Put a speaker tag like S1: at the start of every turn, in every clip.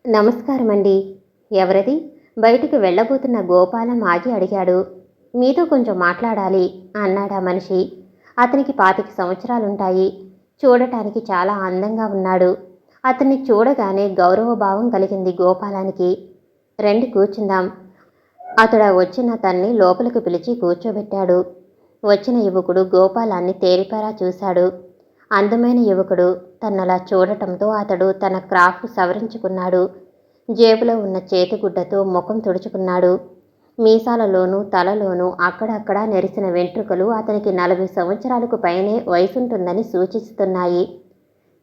S1: నమస్కారం అండి. ఎవరది? బయటికి వెళ్ళబోతున్న గోపాలం ఆగి అడిగాడు. మీతో కొంచెం మాట్లాడాలి అన్నాడా మనిషి. అతనికి 25 సంవత్సరాలుంటాయి. చూడటానికి చాలా అందంగా ఉన్నాడు. అతన్ని చూడగానే గౌరవభావం కలిగింది గోపాలానికి. రండి కూర్చుందాం. అతడు వచ్చిన తన్ని లోపలికి పిలిచి కూర్చోబెట్టాడు. వచ్చిన యువకుడు గోపాలాన్ని తేరిపారా చూశాడు. అందమైన యువకుడు తన్నలా చూడటంతో అతడు తన క్రాఫ్ట్ సవరించుకున్నాడు. జేబులో ఉన్న చేతిగుడ్డతో ముఖం తుడుచుకున్నాడు. మీసాలలోనూ తలలోనూ అక్కడక్కడా నెరిసిన వెంట్రుకలు అతనికి 40 సంవత్సరాలకు పైనే వయసుంటుందని సూచిస్తున్నాయి.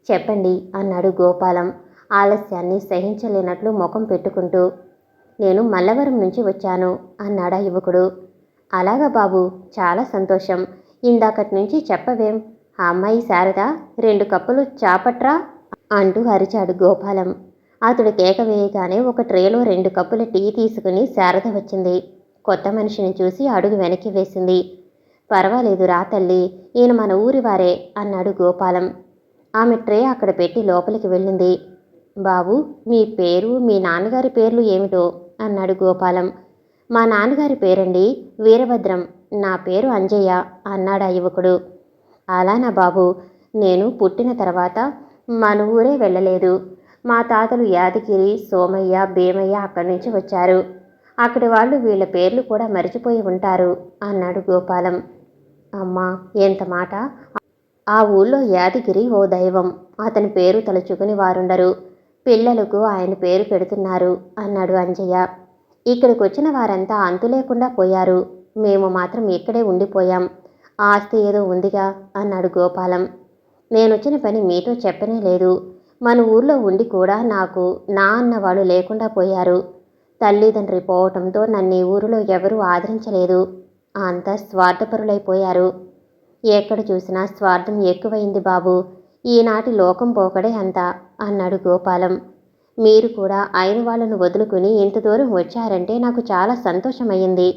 S1: చెప్పండి అన్నాడు గోపాలం ఆలస్యాన్ని సహించలేనట్లు ముఖం పెట్టుకుంటూ. నేను మల్లవరం నుంచి వచ్చాను అన్నాడా యువకుడు. అలాగా బాబు, చాలా సంతోషం. ఇందాకటి నుంచి చెప్పవేం? ఆ అమ్మాయి శారద 2 కప్పులు చాపట్రా అంటూ అరిచాడు గోపాలం. అతడు కేక వేయగానే ఒక ట్రేలో 2 కప్పుల టీ తీసుకుని శారద వచ్చింది. కొత్త మనిషిని చూసి అడుగు వెనక్కి వేసింది. పర్వాలేదు రా తల్లి, ఈయన మన ఊరివారే అన్నాడు గోపాలం. ఆమె ట్రే అక్కడ పెట్టి లోపలికి వెళ్ళింది. బాబు, మీ పేరు, మీ నాన్నగారి పేర్లు ఏమిటో అన్నాడు గోపాలం. మా నాన్నగారి పేరండి వీరభద్రం, నా పేరు అంజయ్య అన్నాడా యువకుడు. అలానా బాబు, నేను పుట్టిన తర్వాత మన ఊరే వెళ్ళలేదు. మా తాతలు యాదగిరి, సోమయ్య, భీమయ్య అక్కడి నుంచి వచ్చారు. అక్కడి వాళ్ళు వీళ్ళ పేర్లు కూడా మరిచిపోయి ఉంటారు అన్నాడు గోపాలం. అమ్మా, ఎంత మాట! ఆ ఊళ్ళో యాదగిరి ఓ దైవం. అతని పేరు తలుచుకుని వారుండరు. పిల్లలకు ఆయన పేరు పెడుతున్నారు అన్నాడు అంజయ్య. ఇక్కడికి వచ్చిన వారంతా అంతు లేకుండా పోయారు. మేము మాత్రం ఇక్కడే ఉండిపోయాం. ఆస్తి ఏదో ఉందిగా అన్నాడు గోపాలం. నేనొచ్చిన పని మీతో చెప్పనే లేదు. మన ఊర్లో ఉండి కూడా నాకు నా అన్నవాళ్ళు లేకుండా పోయారు. తల్లిదండ్రి పోవటంతో నన్ను ఈ ఊరిలో ఎవరూ ఆదరించలేదు. అంతా స్వార్థపరులైపోయారు. ఎక్కడ చూసినా స్వార్థం ఎక్కువైంది బాబు. ఈనాటి లోకం పోకడే అంతా అన్నాడు గోపాలం. మీరు కూడా అయిన వాళ్ళను వదులుకుని ఇంత దూరం వచ్చారంటే నాకు చాలా సంతోషమయ్యింది.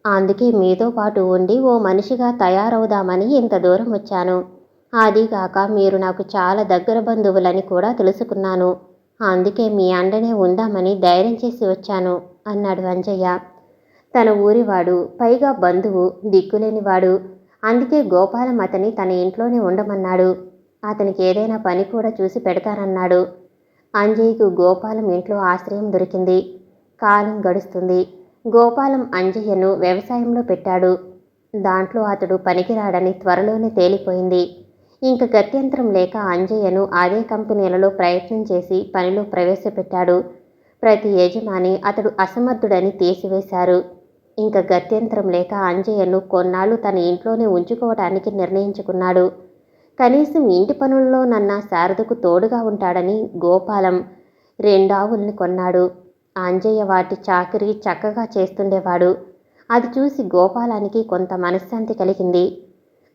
S1: అందుకే మీతో పాటు ఉండి ఓ మనిషిగా తయారవుదామని ఇంత దూరం వచ్చాను. అదీగాక మీరు నాకు చాలా దగ్గర బంధువులని కూడా తెలుసుకున్నాను. అందుకే మీ అండనే ఉందామని ధైర్యం చేసి వచ్చాను అన్నాడు అంజయ్య. తన ఊరివాడు, పైగా బంధువు, దిక్కులేనివాడు. అందుకే గోపాలం అతని తన ఇంట్లోనే ఉండమన్నాడు. అతనికి ఏదైనా పని కూడా చూసి పెడతానన్నాడు. అంజయ్యకు గోపాలం ఇంట్లో ఆశ్రయం దొరికింది. కాలం గడుస్తుంది. గోపాలం అంజయ్యను వ్యవసాయంలో పెట్టాడు. దాంట్లో అతడు పనికిరాడని త్వరలోనే తేలిపోయింది. ఇంక గత్యంతరం లేక అంజయ్యను అదే కంపెనీలలో ప్రయత్నం చేసి పనిలో ప్రవేశపెట్టాడు. ప్రతి యజమాని అతడు అసమర్థుడని తీసివేశారు. ఇంక గత్యంతరం లేక అంజయ్యను కొన్నాళ్ళు తన ఇంట్లోనే ఉంచుకోవటానికి నిర్ణయించుకున్నాడు. కనీసం ఇంటి పనుల్లోనన్నా శారదకు తోడుగా ఉంటాడని గోపాలం 2 ఆవుల్ని కొన్నాడు. అంజయ్య వాటి చాకిరీ చక్కగా చేస్తుండేవాడు. అది చూసి గోపాలానికి కొంత మనశ్శాంతి కలిగింది.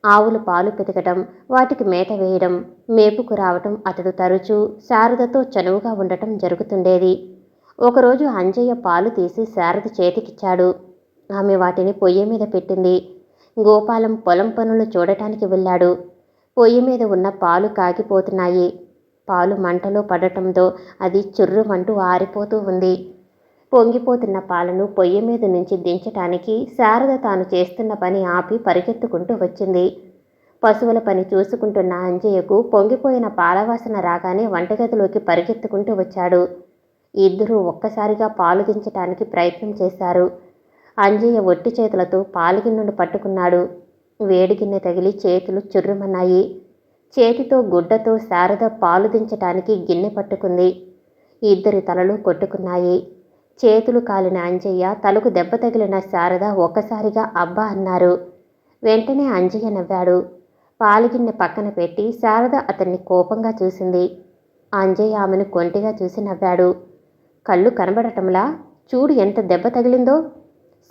S1: ఆవులు పాలు పితకటం, వాటికి మేత వేయడం, మేపుకు రావటం అతడు తరచూ శారదతో చనువుగా ఉండటం జరుగుతుండేది. ఒకరోజు అంజయ్య పాలు తీసి శారద చేతికిచ్చాడు. ఆమె వాటిని పొయ్యి మీద పెట్టింది. గోపాలం పొలం పనులు చూడటానికి వెళ్ళాడు. పొయ్యి మీద ఉన్న పాలు కాగిపోతున్నాయి. పాలు మంటలో పడటంతో అది చుర్రుమంటూ ఆరిపోతూ ఉంది. పొంగిపోతున్న పాలను పొయ్యి మీద నుంచి దించటానికి శారద తాను చేస్తున్న పని ఆపి పరిగెత్తుకుంటూ వచ్చింది. పశువుల పని చూసుకుంటున్న అంజయ్యకు పొంగిపోయిన పాలవాసన రాగానే వంటగదిలోకి పరిగెత్తుకుంటూ వచ్చాడు. ఇద్దరూ ఒక్కసారిగా పాలు దించటానికి ప్రయత్నం చేశారు. అంజయ్య ఒట్టి చేతులతో పాలగిన్నెను పట్టుకున్నాడు. వేడిగిన్నె తగిలి చేతులు చుర్రుమన్నాయి. చేతితో గుడ్డతో శారద పాలు దించటానికి గిన్నె పట్టుకుంది. ఇద్దరి తలలు కొట్టుకున్నాయి. చేతులు కాలిన అంజయ్య, తలకు దెబ్బ తగిలిన శారద ఒక్కసారిగా అబ్బా అన్నారు. వెంటనే అంజయ్య నవ్వాడు. పాలగిన్నె పక్కన పెట్టి శారద అతన్ని కోపంగా చూసింది. అంజయ్య ఆమెను కొంటిగా చూసి నవ్వాడు. కళ్ళు కనబడటంలా? చూడు ఎంత దెబ్బ తగిలిందో!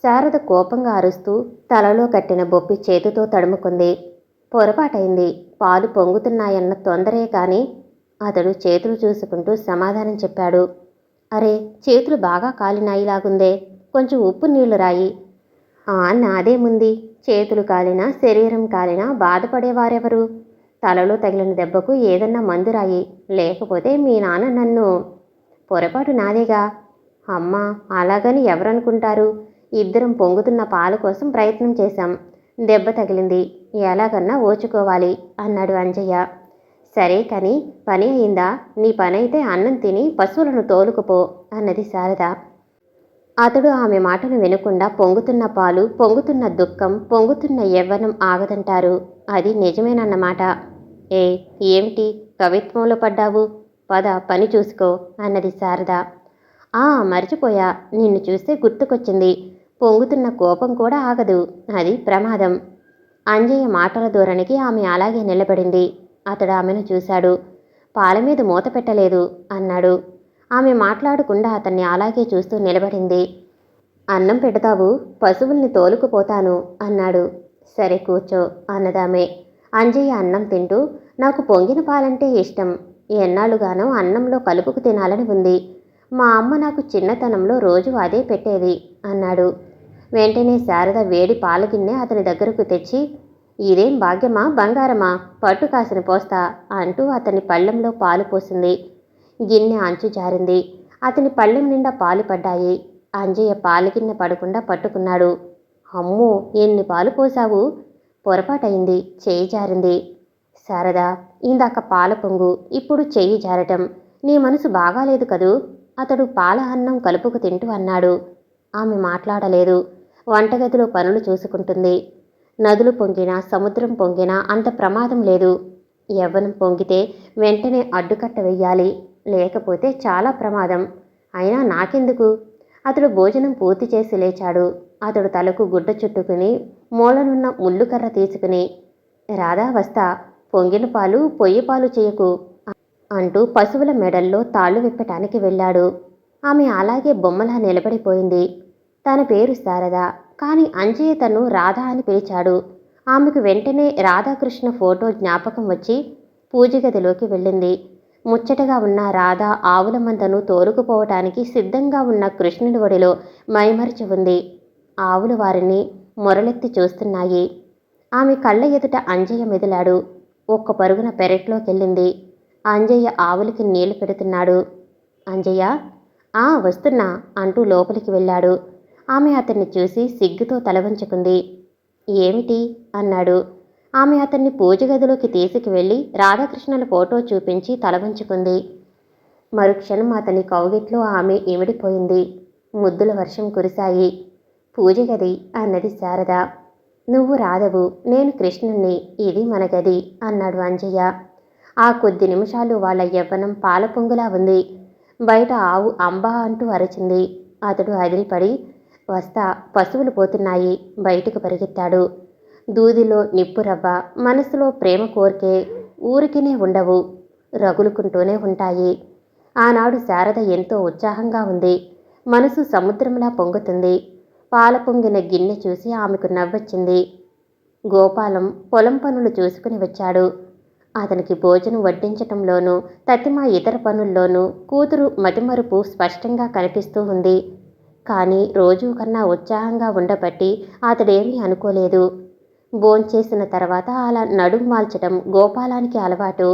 S1: శారద కోపంగా అరుస్తూ తలలో కట్టిన బొప్పి చేతితో తడుముకుంది. పొరపాటైంది. పాలు పొంగుతున్నాయన్న తొందరే కాని అతడు చేతులు చూసుకుంటూ సమాధానం చెప్పాడు. అరే, చేతులు బాగా కాలినాయిలాగుందే, కొంచెం ఉప్పు నీళ్లు రాయి. నాదేముంది, చేతులు కాలినా శరీరం కాలినా బాధపడేవారెవరు? తలలో తగిలిన దెబ్బకు ఏదన్నా మందు రాయి, లేకపోతే మీ నాన్న నన్ను పొరపాటు నాదేగా. అమ్మా, అలాగని ఎవరనుకుంటారు? ఇద్దరం పొంగుతున్న పాలు కోసం ప్రయత్నం చేశాం. దెబ్బ తగిలింది. ఎలాగన్నా ఓచుకోవాలి అన్నాడు అంజయ్య. సరే కాని పని అయిందా? నీ పనైతే అన్నం తిని పశువులను తోలుకుపో అన్నది శారద. అతడు ఆమె మాటను వినకుండా పొంగుతున్న పాలు, పొంగుతున్న దుఃఖం, పొంగుతున్న యవ్వనం ఆగదంటారు. అది నిజమేనన్నమాట. ఏ ఏమిటి కవిత్వంలో పడ్డావు? పద పని చూసుకో అన్నది శారద. మర్చిపోయా, నిన్ను చూస్తే గుర్తుకొచ్చింది. పొంగుతున్న కోపం కూడా ఆగదు. అది ప్రమాదం. అంజయ్య మాటల ధోరణికి ఆమె అలాగే నిలబడింది. అతడు ఆమెను చూశాడు. పాల మీద మూత పెట్టలేదు అన్నాడు. ఆమె మాట్లాడకుండా అతన్ని అలాగే చూస్తూ నిలబడింది. అన్నం పెడతావు, పశువుల్ని తోలుకుపోతాను అన్నాడు. సరే కూర్చో అన్నదామె. అంజయ్య అన్నం తింటూ, నాకు పొంగిన పాలంటే ఇష్టం. ఎన్నాళ్ళుగానో అన్నంలో కలుపుకు తినాలని ఉంది. మా అమ్మ నాకు చిన్నతనంలో రోజు అదే పెట్టేది అన్నాడు. వెంటనే శారద వేడి పాల గిన్నె అతని దగ్గరకు తెచ్చి, ఇదేం భాగ్యమా బంగారమా, పట్టు కాసిన పోస్తా అంటూ అతని పళ్ళెంలో పాలు పోసింది. గిన్నె అంచు జారింది. అతని పళ్ళెం నిండా పాలు పడ్డాయి. అంజయ్య పాల గిన్నె పడకుండా పట్టుకున్నాడు. అమ్మో, ఎన్ని పాలు పోసావు? పొరపాటయింది, చేయి జారింది. శారదా, ఇందాక పాల పొంగు, ఇప్పుడు చెయ్యి జారటం. నీ మనసు బాగాలేదు కదూ? అతడు పాల అన్నం కలుపుకు తింటూ అన్నాడు. ఆమె మాట్లాడలేదు. వంటగదిలో పనులు చూసుకుంటుంది. నదులు పొంగినా, సముద్రం పొంగినా అంత ప్రమాదం లేదు. యవ్వనం పొంగితే వెంటనే అడ్డుకట్ట వెయ్యాలి, లేకపోతే చాలా ప్రమాదం. అయినా నాకెందుకు? అతడు భోజనం పూర్తి చేసి లేచాడు. అతడు తలకు గుడ్డ చుట్టుకుని మూలనున్న ముళ్ళుకర్ర తీసుకుని, రాధా వస్తా, పొంగిన పాలు పొయ్యి పాలు చేయకు అంటూ పశువుల మెడల్లో తాళ్లు విప్పటానికి వెళ్ళాడు. ఆమె అలాగే బొమ్మలా నిలబడిపోయింది. తన పేరు శారద, కానీ అంజయ్య తను రాధా అని పిలిచాడు. ఆమెకు వెంటనే రాధాకృష్ణ ఫోటో జ్ఞాపకం వచ్చి పూజగదిలోకి వెళ్ళింది. ముచ్చటగా ఉన్న రాధ ఆవుల మందను తోలుకుపోవటానికి సిద్ధంగా ఉన్న కృష్ణుడి ఒడిలో మైమరిచి ఉంది. ఆవులు వారిని మొరలెత్తి చూస్తున్నాయి. ఆమె కళ్ళ ఎదుట అంజయ్య మెదిలాడు. ఒక్క పరుగున పెరట్లోకెళ్ళింది. అంజయ్య ఆవులకి నీళ్లు పెడుతున్నాడు. అంజయ్య, వస్తున్నా అంటూ లోపలికి వెళ్ళాడు. ఆమె అతన్ని చూసి సిగ్గుతో తలవంచుకుంది. ఏమిటి అన్నాడు. ఆమె అతన్ని పూజగదిలోకి తీసుకువెళ్ళి రాధాకృష్ణుల ఫోటో చూపించి తలవంచుకుంది. మరుక్షణం అతని కౌగిట్లో ఆమె ఇమిడిపోయింది. ముద్దుల వర్షం కురిశాయి. పూజగది అన్నది శారద. నువ్వు రాధవు, నేను కృష్ణుణ్ణి, ఇది మన గది అన్నాడు అంజయ్య. ఆ కొద్ది నిమిషాలు వాళ్ళ యవ్వనం పాల పొంగులా ఉంది. బయట ఆవు అంబా అంటూ అరచింది. అతడు అదిరిపడి, వస్తా, పశువులు పోతున్నాయి, బయటకు పరిగెత్తాడు. దూదిలో నిప్పురవ్వ, మనసులో ప్రేమ కోరికే ఊరికినే ఉండవు, రగులుకుంటూనే ఉంటాయి. ఆనాడు శారద ఎంతో ఉత్సాహంగా ఉంది. మనసు సముద్రంలా పొంగుతుంది. పాల పొంగిన గిన్నె చూసి ఆమెకు నవ్వొచ్చింది. గోపాలం పొలం పనులు చూసుకుని వచ్చాడు. అతనికి భోజనం వడ్డించటంలోనూ, తతిమా ఇతర పనుల్లోనూ కూతురు మతిమరుపు స్పష్టంగా కనిపిస్తూ ఉంది. కానీ రోజూ కన్నా ఉత్సాహంగా ఉండబట్టి అతడేమీ అనుకోలేదు. భోంచేసిన తర్వాత అలా నడుం మాల్చటం గోపాలానికి అలవాటు.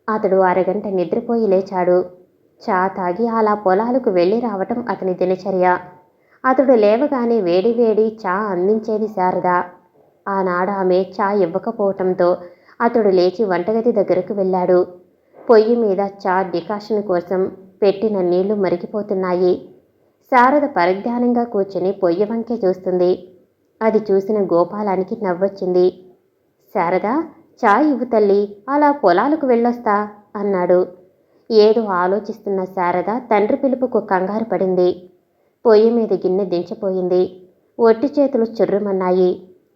S1: అతడు అరగంట నిద్రపోయి లేచాడు. చా తాగి అలా పొలాలకు వెళ్ళి రావటం అతని దినచర్య. అతడు లేవగానే వేడివేడి చా అందించేది శారద. ఆనాడు ఆమె చా ఇవ్వకపోవటంతో అతడు లేచి వంటగది దగ్గరకు వెళ్ళాడు. పొయ్యి మీద చా డికాషన్ కోసం పెట్టిన నీళ్లు మరిగిపోతున్నాయి. శారద పరిజ్ఞానంగా కూర్చుని పొయ్యి వంకే చూస్తుంది. అది చూసిన గోపాలానికి నవ్వొచ్చింది. శారద, చా ఇవ్వు తల్లి, అలా పొలాలకు వెళ్ళొస్తా అన్నాడు. ఏదో ఆలోచిస్తున్న శారద తండ్రి పిలుపుకు కంగారు పడింది. పొయ్యి మీద గిన్నె దించిపోయింది. ఒట్టి చేతులు చుర్రుమన్నాయి.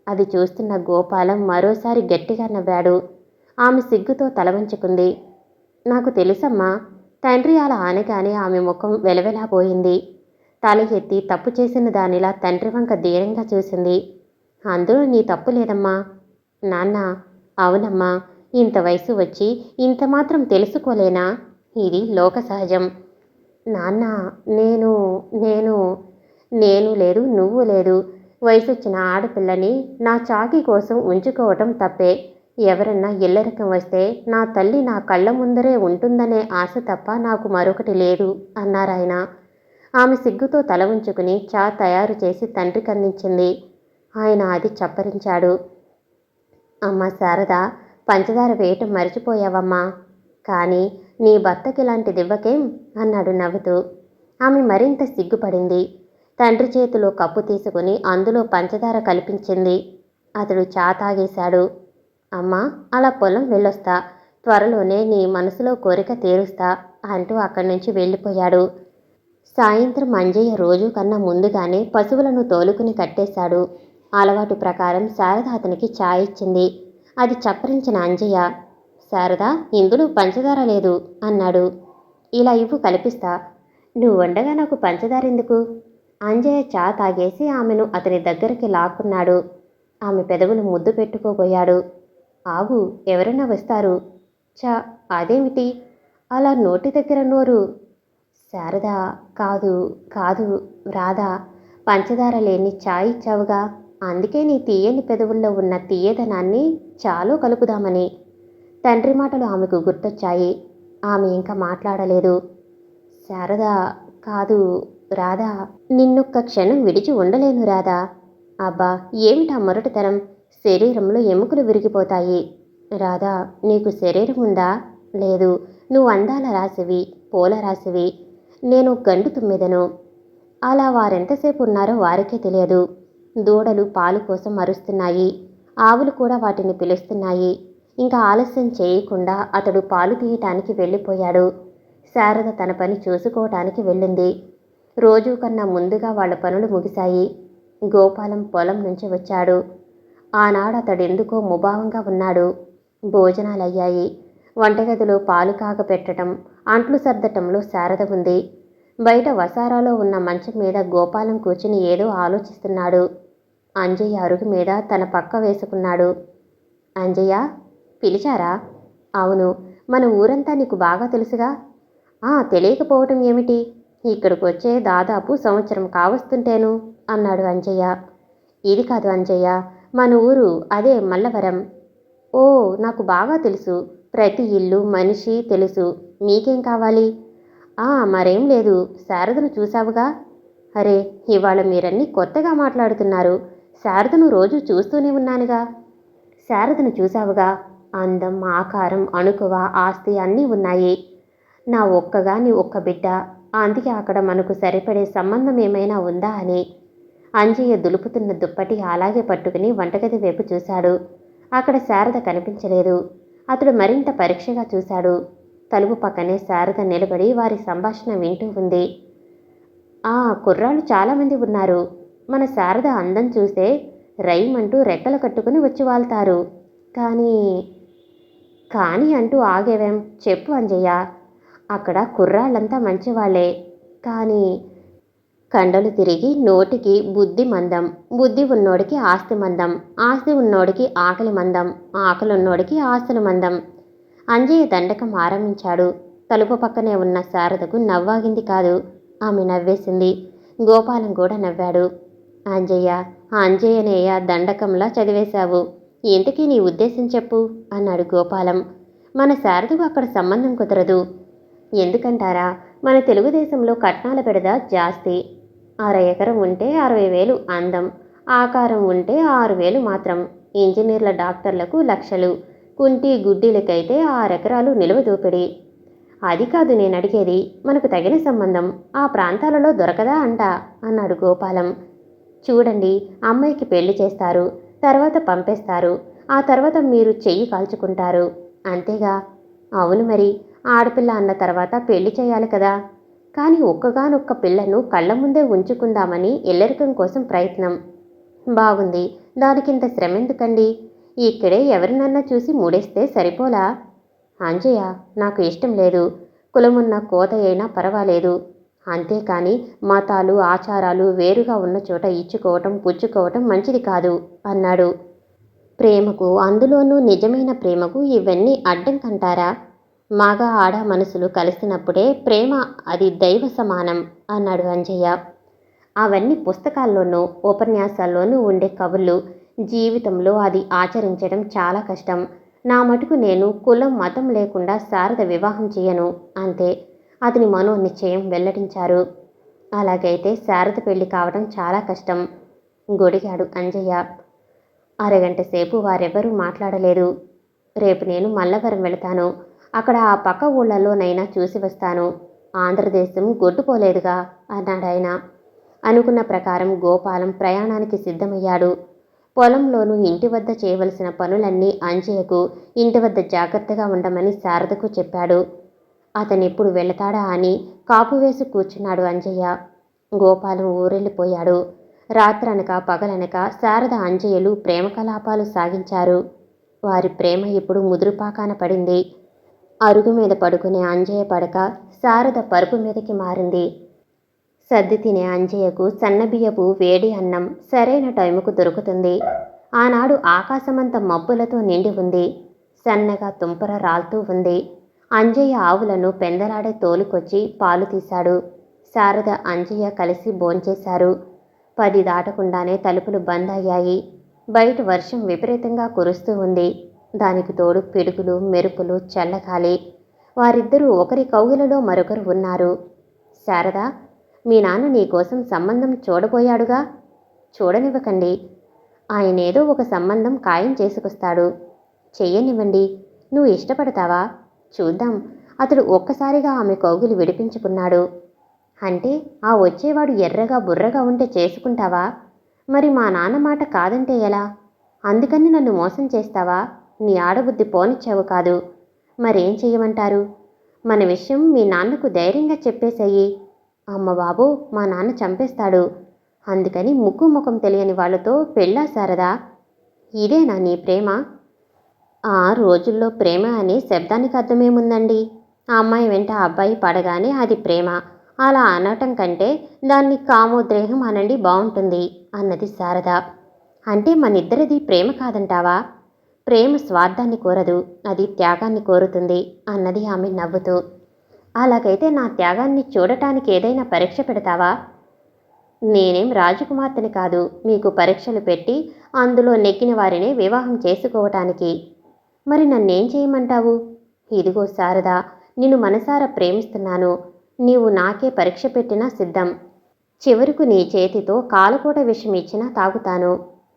S1: అది చూస్తున్న గోపాలం మరోసారి గట్టిగా నవ్వాడు. ఆమె సిగ్గుతో తలవంచుకుంది. నాకు తెలుసమ్మా. తండ్రి అలా అనగానే ఆమె ముఖం వెలవెలాపోయింది. తల ఎత్తి తప్పు చేసిన దానిలా తండ్రి వంక ధీరంగా చూసింది. అందులో నీ తప్పు లేదమ్మా. నాన్న, అవునమ్మా, ఇంత వయసు వచ్చి ఇంత మాత్రం తెలుసుకోలేనా? ఇది లోక సహజం. నాన్న, నేను నేను నేను లేదు, నువ్వు లేదు. వయసొచ్చిన ఆడపిల్లని నా చాకి కోసం ఉంచుకోవటం తప్పే. ఎవరన్నా ఇల్లరికం వస్తే నా తల్లి నా కళ్ళ ముందరే ఉంటుందనే ఆశ తప్ప నాకు మరొకటి లేదు అన్నారాయన. ఆమె సిగ్గుతో తల ఉంచుకుని చా తయారు చేసి తండ్రికి అందించింది. ఆయన అది చప్పరించాడు. అమ్మా శారద, పంచదార వేయటం మరిచిపోయావమ్మా. కానీ నీ భర్తకిలాంటిదివ్వకేం అన్నాడు నవ్వుతూ. ఆమె మరింత సిగ్గుపడింది. తండ్రి చేతిలో కప్పు తీసుకుని అందులో పంచదార కల్పించింది. అతడు చా తాగేశాడు. అమ్మా, అలా పొలం వెళ్ళొస్తా, త్వరలోనే నీ మనసులో కోరిక తీరుస్తా అంటూ అక్కడి నుంచి వెళ్ళిపోయాడు. సాయంత్రం అంజయ్య రోజు కన్నా ముందుగానే పశువులను తోలుకుని కట్టేశాడు. అలవాటు ప్రకారం శారద అతనికి ఛాయ్ ఇచ్చింది. అది చప్పరించిన అంజయ్య, శారద, ఇందులో పంచదార లేదు అన్నాడు. ఇలా ఇవ్వు, కల్పిస్తా. నువ్వు వండగా నాకు పంచదార ఎందుకు? అంజయ్య చా తాగేసి ఆమెను అతని దగ్గరికి లాక్కున్నాడు. ఆమె పెదవులు ముద్దు పెట్టుకోబోయాడు. ఆగు, ఎవరైనా వస్తారు. చా, అదేమిటి అలా నోటి దగ్గర నోరు? శారద, కాదు కాదు రాధా, పంచదార లేని ఛాయ్ ఇచ్చావుగా, అందుకే నీ తీయని పెదవుల్లో ఉన్న తీయదనాన్ని చాలో కలుపుదామని. తండ్రి మాటలు ఆమెకు గుర్తొచ్చాయి. ఆమె ఇంకా మాట్లాడలేదు. శారద, కాదు రాధా, నిన్నొక్క క్షణం విడిచి ఉండలేను రాధా. అబ్బా, ఏమిటా మొరటుతనం? శరీరంలో ఎముకలు విరిగిపోతాయి. రాధా, నీకు శరీరం ఉందా? లేదు, నువ్వు అందాల రాశివి, పూల రాశివి, నేను గండు తుమ్మెదను. అలా వారెంతసేపు ఉన్నారో వారికే తెలియదు. దూడలు పాలు కోసం అరుస్తున్నాయి. ఆవులు కూడా వాటిని పిలుస్తున్నాయి. ఇంకా ఆలస్యం చేయకుండా అతడు పాలు తీయటానికి వెళ్ళిపోయాడు. శారద తన పని చూసుకోవటానికి వెళ్ళింది. రోజు కన్నా ముందుగా వాళ్ళ పనులు ముగిశాయి. గోపాలం పొలం నుంచి వచ్చాడు. ఆనాడు అతడెందుకో ముభావంగా ఉన్నాడు. భోజనాలయ్యాయి. వంటగదిలో పాలు కాగపెట్టడం, అంట్లు సర్దటంలో శారద ఉంది. బయట వసారాలో ఉన్న మంచం మీద గోపాలం కూర్చుని ఏదో ఆలోచిస్తున్నాడు. అంజయ్య అరుగు మీద తన పక్క వేసుకున్నాడు. అంజయ్య, పిలిచారా? అవును, మన ఊరంతా నీకు బాగా తెలుసుగా. తెలియకపోవటం ఏమిటి? ఇక్కడికి వచ్చే దాదాపు సంవత్సరం కావస్తుంటేను అన్నాడు అంజయ్య. ఇది కాదు అంజయ్య, మన ఊరు అదే మల్లవరం. ఓ, నాకు బాగా తెలుసు. ప్రతి ఇల్లు మనిషి తెలుసు. మీకేం కావాలి? మరేం లేదు, శారదను చూశావుగా. అరే, ఇవాళ మీరన్నీ కొత్తగా మాట్లాడుతున్నారు. శారదను రోజు చూస్తూనే ఉన్నానుగా. శారదను చూశావుగా, అందం, ఆకారం, అణుకువ, ఆస్తి అన్నీ ఉన్నాయి. నా ఒక్కగాని ఒక్క బిడ్డ, అందుకే అక్కడ మనకు సరిపడే సంబంధం ఏమైనా ఉందా అని. అంజయ్య దులుపుతున్న దుప్పటి అలాగే పట్టుకుని వంటగది వైపు చూశాడు. అక్కడ శారద కనిపించలేదు. అతడు మరింత పరీక్షగా చూశాడు. తలుపు పక్కనే శారద నిలబడి వారి సంభాషణ వింటూ ఉంది. కుర్రాళ్ళు చాలామంది ఉన్నారు. మన శారద అందం చూస్తే రైమంటూ రెక్కలు కట్టుకుని వచ్చి వాళ్తారు. కానీ అంటూ ఆగేవేం? చెప్పు అంజయ్య. అక్కడ కుర్రాళ్ళంతా మంచివాళ్లే, కానీ కండలు తిరిగి నోటికి బుద్ధి మందం, బుద్ధి ఉన్నోడికి ఆస్తి మందం, ఆస్తి ఉన్నోడికి ఆకలి మందం, ఆకలున్నోడికి ఆస్తులు మందం. అంజయ్య దండకం ఆరంభించాడు. తలుపు పక్కనే ఉన్న శారదకు నవ్వాగింది కాదు. ఆమె నవ్వేసింది. గోపాలం కూడా నవ్వాడు. అంజయ్యనేయ దండకంలా చదివేశావు. ఇంతకీ నీ ఉద్దేశం చెప్పు అన్నాడు గోపాలం. మన శారదకు అక్కడ సంబంధం కుదరదు. ఎందుకంటారా? మన తెలుగుదేశంలో కట్నాల బెడద జాస్తి. 1/2 ఎకరం ఉంటే 60,000 అందం, ఆకారం ఉంటే 6,000 మాత్రం. ఇంజనీర్ల డాక్టర్లకు లక్షలు, కుంటి గుడ్డీలకైతే 6 ఎకరాలు నిలువ దోపిడి. అది కాదు నేను అడిగేది, మనకు తగిన సంబంధం ఆ ప్రాంతాలలో దొరకదా అంట అన్నాడు గోపాలం. చూడండి, అమ్మాయికి పెళ్లి చేస్తారు, తర్వాత పంపేస్తారు, ఆ తర్వాత మీరు చెయ్యి కాల్చుకుంటారు, అంతేగా. అవును మరి, ఆడపిల్ల అన్న తర్వాత పెళ్లి చేయాలి కదా. కానీ ఒక్కగానొక్క పిల్లను కళ్ళ ముందే ఉంచుకుందామని ఇల్లరికం కోసం ప్రయత్నం. బాగుంది, దానికింత శ్రమెందుకండి? ఇక్కడే ఎవరినన్నా చూసి మూడేస్తే సరిపోలా? అంజయ్య, నాకు ఇష్టం లేదు. కులమున్న కోత అయినా పర్వాలేదు. అంతేకాని మతాలు ఆచారాలు వేరుగా ఉన్న చోట ఇచ్చుకోవటం పుచ్చుకోవటం మంచిది కాదు అన్నాడు. ప్రేమకు, అందులోనూ నిజమైన ప్రేమకు ఇవన్నీ అడ్డంకంటారా? మగ ఆడ మనసులు కలిసినప్పుడే ప్రేమ, అది దైవ సమానం అన్నాడు అంజయ్య. అవన్నీ పుస్తకాల్లోనూ ఉపన్యాసాల్లోనూ ఉండే కవులు. జీవితంలో అది ఆచరించడం చాలా కష్టం. నా మటుకు నేను కులం మతం లేకుండా శారద వివాహం చేయను అంతే. అతని మనోనిశ్చయం వెల్లడించారు. అలాగైతే శారద పెళ్లి కావడం చాలా కష్టం గొడిగాడు అంజయ్య. అరగంట సేపు వారెవ్వరూ మాట్లాడలేదు. రేపు నేను మల్లవరం వెళతాను. అక్కడ ఆ పక్క ఊళ్ళలోనైనా చూసి వస్తాను. ఆంధ్రదేశం గొడ్డుపోలేదుగా అన్నాడాయన. అనుకున్న ప్రకారం గోపాలం ప్రయాణానికి సిద్ధమయ్యాడు. పొలంలోనూ ఇంటి వద్ద చేయవలసిన పనులన్నీ అంజయ్యకు ఇంటి వద్ద జాగ్రత్తగా ఉండమని శారదకు చెప్పాడు. అతనెప్పుడు వెళతాడా అని కాపు వేసి కూర్చున్నాడు అంజయ్య. గోపాలం ఊరెళ్ళిపోయాడు. రాత్రనక పగలనక శారద అంజయ్యలు ప్రేమ కలాపాలు సాగించారు. వారి ప్రేమ ఇప్పుడు ముదురుపాకాన పడింది. అరుగు మీద పడుకునే అంజయ్య పడక శారద పరుపు మీదకి మారింది. సర్ది తినే అంజయ్యకు సన్నబియ్యపు వేడి అన్నం సరైన టైముకు దొరుకుతుంది. ఆనాడు ఆకాశమంత మబ్బులతో నిండి ఉంది. సన్నగా తుంపర రాల్తూ ఉంది. అంజయ్య ఆవులను పెందలాడే తోలుకొచ్చి పాలు తీశాడు. శారద అంజయ్య కలిసి భోంచేశారు. 10 దాటకుండానే తలుపులు బంద్ అయ్యాయి. బయట వర్షం విపరీతంగా కురుస్తూ ఉంది. దానికి తోడు పిడుగులు, మెరుపులు, చల్లగాలి. వారిద్దరూ ఒకరి కౌగిలలో మరొకరు ఉన్నారు. శారదా, మీ నాన్న నీకోసం సంబంధం చూడబోయాడుగా. చూడనివ్వకండి. ఆయనేదో ఒక సంబంధం ఖాయం చేసుకొస్తాడు. చెయ్యనివ్వండి. నువ్వు ఇష్టపడతావా? చూద్దాం. అతడు ఒక్కసారిగా ఆమె కౌగిలి విడిపించుకున్నాడు. అంటే ఆ వచ్చేవాడు ఎర్రగా బుర్రగా ఉంటే చేసుకుంటావా? మరి మా నాన్న మాట కాదంటే ఎలా? అందుకని నన్ను మోసం చేస్తావా? నీ ఆడబుద్ధి పోనిచ్చావు కాదు. మరేం చెయ్యమంటారు? మన విషయం మీ నాన్నకు ధైర్యంగా చెప్పేసెయ్యి. అమ్మ బాబు, మా నాన్న చంపేస్తాడు. అందుకని ముక్కు ముఖం తెలియని వాళ్లతో పెళ్ళా శారదా? ఇదేనా నీ ప్రేమ? ఆ రోజుల్లో ప్రేమ అనే శబ్దానికి అర్థమేముందండి? ఆ అమ్మాయి వెంట ఆ అబ్బాయి పడగానే అది ప్రేమ. అలా అనటం కంటే దాన్ని కామోద్రేహం అనండి బాగుంటుంది అన్నది శారద. అంటే మనిద్దరిది ప్రేమ కాదంటావా? ప్రేమ స్వార్థాన్ని కోరదు, అది త్యాగాన్ని కోరుతుంది అన్నది ఆమె నవ్వుతూ. అలాగైతే నా త్యాగాన్ని చూడటానికి ఏదైనా పరీక్ష పెడతావా? నేనేం రాజకుమార్తెని కాదు మీకు పరీక్షలు పెట్టి అందులో నెగ్గిన వారినే వివాహం చేసుకోవటానికి. మరి నన్నేం చేయమంటావు? ఇదిగో శారదా, నిన్ను మనసారా ప్రేమిస్తున్నాను. నీవు నాకే పరీక్ష పెట్టినా సిద్ధం. చివరకు నీ చేతితో కాలకోట విషం ఇచ్చినా తాగుతాను.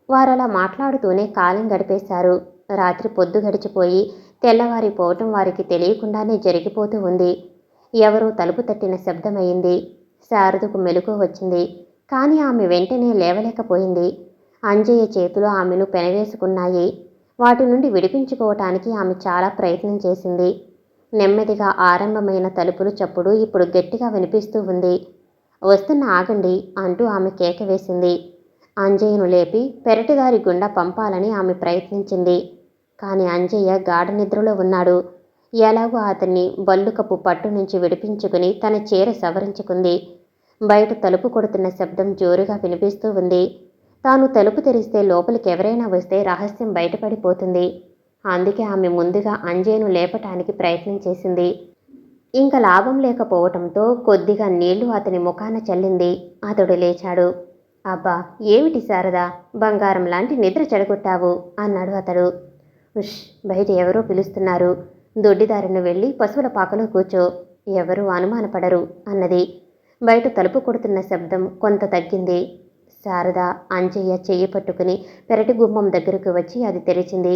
S1: వారలా మాట్లాడుతూనే కాలం గడిపేశారు. రాత్రి పొద్దు గడిచిపోయి తెల్లవారిపోవటం వారికి తెలియకుండానే జరిగిపోతూ ఉంది. ఎవరో తలుపు తట్టిన శబ్దమయింది. శారదకు మెలకువ వచ్చింది. కానీ ఆమె వెంటనే లేవలేకపోయింది. అంజయ్య చేతులు ఆమెను పెనవేసుకున్నాయి. వాటి నుండి విడిపించుకోవటానికి ఆమె చాలా ప్రయత్నం చేసింది. నెమ్మదిగా ఆరంభమైన తలుపులు చప్పుడు ఇప్పుడు గట్టిగా వినిపిస్తూ ఉంది. వస్తున్న ఆగండి అంటూ ఆమె కేక వేసింది. అంజయ్యను లేపి పెరటిదారి గుండా పంపాలని ఆమె ప్రయత్నించింది. కానీ అంజయ్య గాఢ నిద్రలో ఉన్నాడు. ఎలాగో అతన్ని బల్లుకప్పు పట్టు నుంచి విడిపించుకుని తన చీర సవరించుకుంది. బయట తలుపు కొడుతున్న శబ్దం జోరుగా వినిపిస్తూ ఉంది. తాను తలుపు తెరిస్తే లోపలికి ఎవరైనా వస్తే రహస్యం బయటపడిపోతుంది. అందుకే ఆమె ముందుగా అంజయ్యను లేపటానికి ప్రయత్నం చేసింది. ఇంకా లాభం లేకపోవటంతో కొద్దిగా నీళ్లు అతని ముఖాన చల్లింది. అతడు లేచాడు. అబ్బా, ఏమిటి శారదా, బంగారం లాంటి నిద్ర చెడగొట్టావు అన్నాడు అతడు. ఉష్, బయట ఎవరో పిలుస్తున్నారు. దొడ్డిదారిని వెళ్ళి పశువుల పాకలో కూర్చో. ఎవరూ అనుమానపడరు అన్నది. బయట తలుపు కొడుతున్న శబ్దం కొంత తగ్గింది. శారద అంజయ్య చెయ్యి పట్టుకుని పెరటి గుమ్మం దగ్గరకు వచ్చి అది తెరిచింది.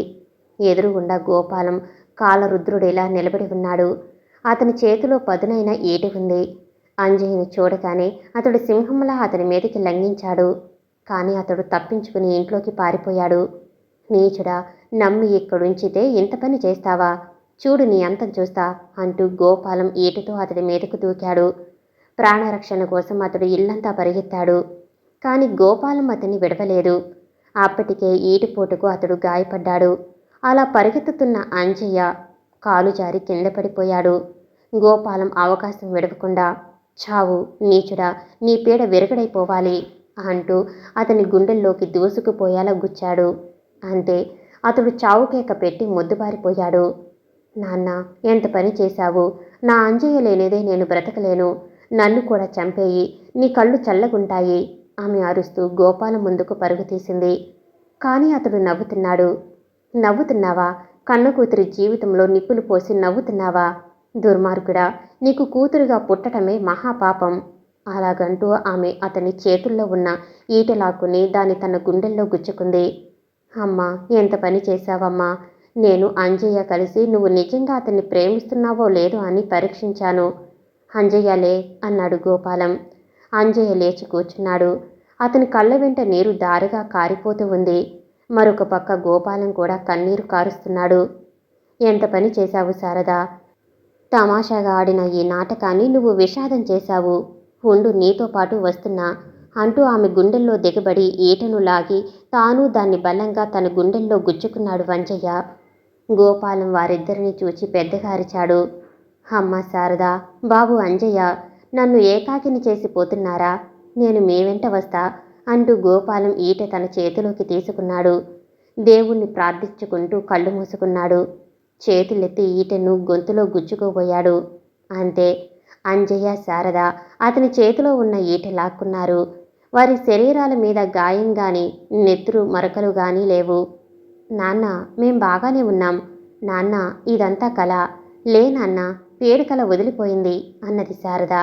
S1: ఎదురుగుండా గోపాలం కాలరుద్రుడిలా నిలబడి ఉన్నాడు. అతని చేతిలో పదునైన ఈటె ఉంది. అంజయ్యని చూడగానే అతడు సింహంలా అతని మీదకి లంఘించాడు. కానీ అతడు తప్పించుకుని ఇంట్లోకి పారిపోయాడు. నీచుడా, నమ్మి ఇక్కడుంచితే ఇంత పని చేస్తావా? చూడు నీ అంతం చూస్తా అంటూ గోపాలం ఈటెతో అతడి మీదకు దూకాడు. ప్రాణరక్షణ కోసం అతడు ఇల్లంతా పరిగెత్తాడు. కానీ గోపాలం అతన్ని విడవలేదు. అప్పటికే ఈటిపోటుకు అతడు గాయపడ్డాడు. అలా పరిగెత్తుతున్న అంజయ్య కాలు జారి కింద పడిపోయాడు. గోపాలం అవకాశం విడవకుండా, చావు నీచుడా, నీ పీడ విరగడైపోవాలి అంటూ అతని గుండెల్లోకి దూసుకుపోయేలా గుచ్చాడు. అంతే, అతడు చావుకేక పెట్టి మొద్దుబారిపోయాడు. నాన్న, ఎంత పని చేశావు? నా అంజయ్య లేనిదే నేను బ్రతకలేను. నన్ను కూడా చంపేయి, నీ కళ్ళు చల్లగుంటాయి ఆమె అరుస్తూ గోపాలం ముందుకు పరుగు తీసింది. కానీ అతడు నవ్వుతున్నాడు. నవ్వుతున్నావా? కన్న కూతురి జీవితంలో నిప్పులు పోసి నవ్వుతున్నావా? దుర్మార్గుడా, నీకు కూతురుగా పుట్టటమే మహాపాపం. అలాగంటూ ఆమె అతని చేతుల్లో ఉన్న ఈటె లాక్కుని దాన్ని తన గుండెల్లో గుచ్చుకుంది. అమ్మా, ఎంత పని చేశావమ్మా! నేను అంజయ్య కలిసి నువ్వు నిజంగా అతన్ని ప్రేమిస్తున్నావో లేదో అని పరీక్షించాను. అంజయ్యలే అన్నాడు గోపాలం. అంజయ్య లేచి కూర్చున్నాడు. అతని కళ్ళ వెంట నీరు దారగా కారిపోతూ ఉంది. మరొక పక్క గోపాలం కూడా కన్నీరు కారుస్తున్నాడు. ఎంత పని చేశావు శారదా! తమాషాగా ఆడిన ఈ నాటకాన్ని నువ్వు విషాదం చేశావు. ఉండు, నీతో పాటు వస్తున్నా అంటూ ఆమె గుండెల్లో దిగబడి ఈటను లాగి తాను దాన్ని బలంగా తన గుండెల్లో గుచ్చుకున్నాడు వంజయ్య. గోపాలం వారిద్దరిని చూచి పెద్దగా అరిచాడు. అమ్మ శారదా, బాబు అంజయ్య, నన్ను ఏకాకిని చేసి పోతున్నారా? నేను మీ వెంట వస్తా అంటూ గోపాలం ఈట తన చేతిలోకి తీసుకున్నాడు. దేవుణ్ణి ప్రార్థించుకుంటూ కళ్ళు మూసుకున్నాడు. చేతులెత్తి ఈటెను గొంతులో గుచ్చుకోబోయాడు. అంతే, అంజయ్య శారద అతని చేతిలో ఉన్న ఈట లాక్కున్నారు. వారి శరీరాల మీద గాయం గాని నెత్తురు మరకలు గాని లేవు. నాన్న, మేం బాగానే ఉన్నాం. నాన్న, ఇదంతా కల. లే నాన్న, పేడుకల వదిలిపోయింది అన్నది శారద.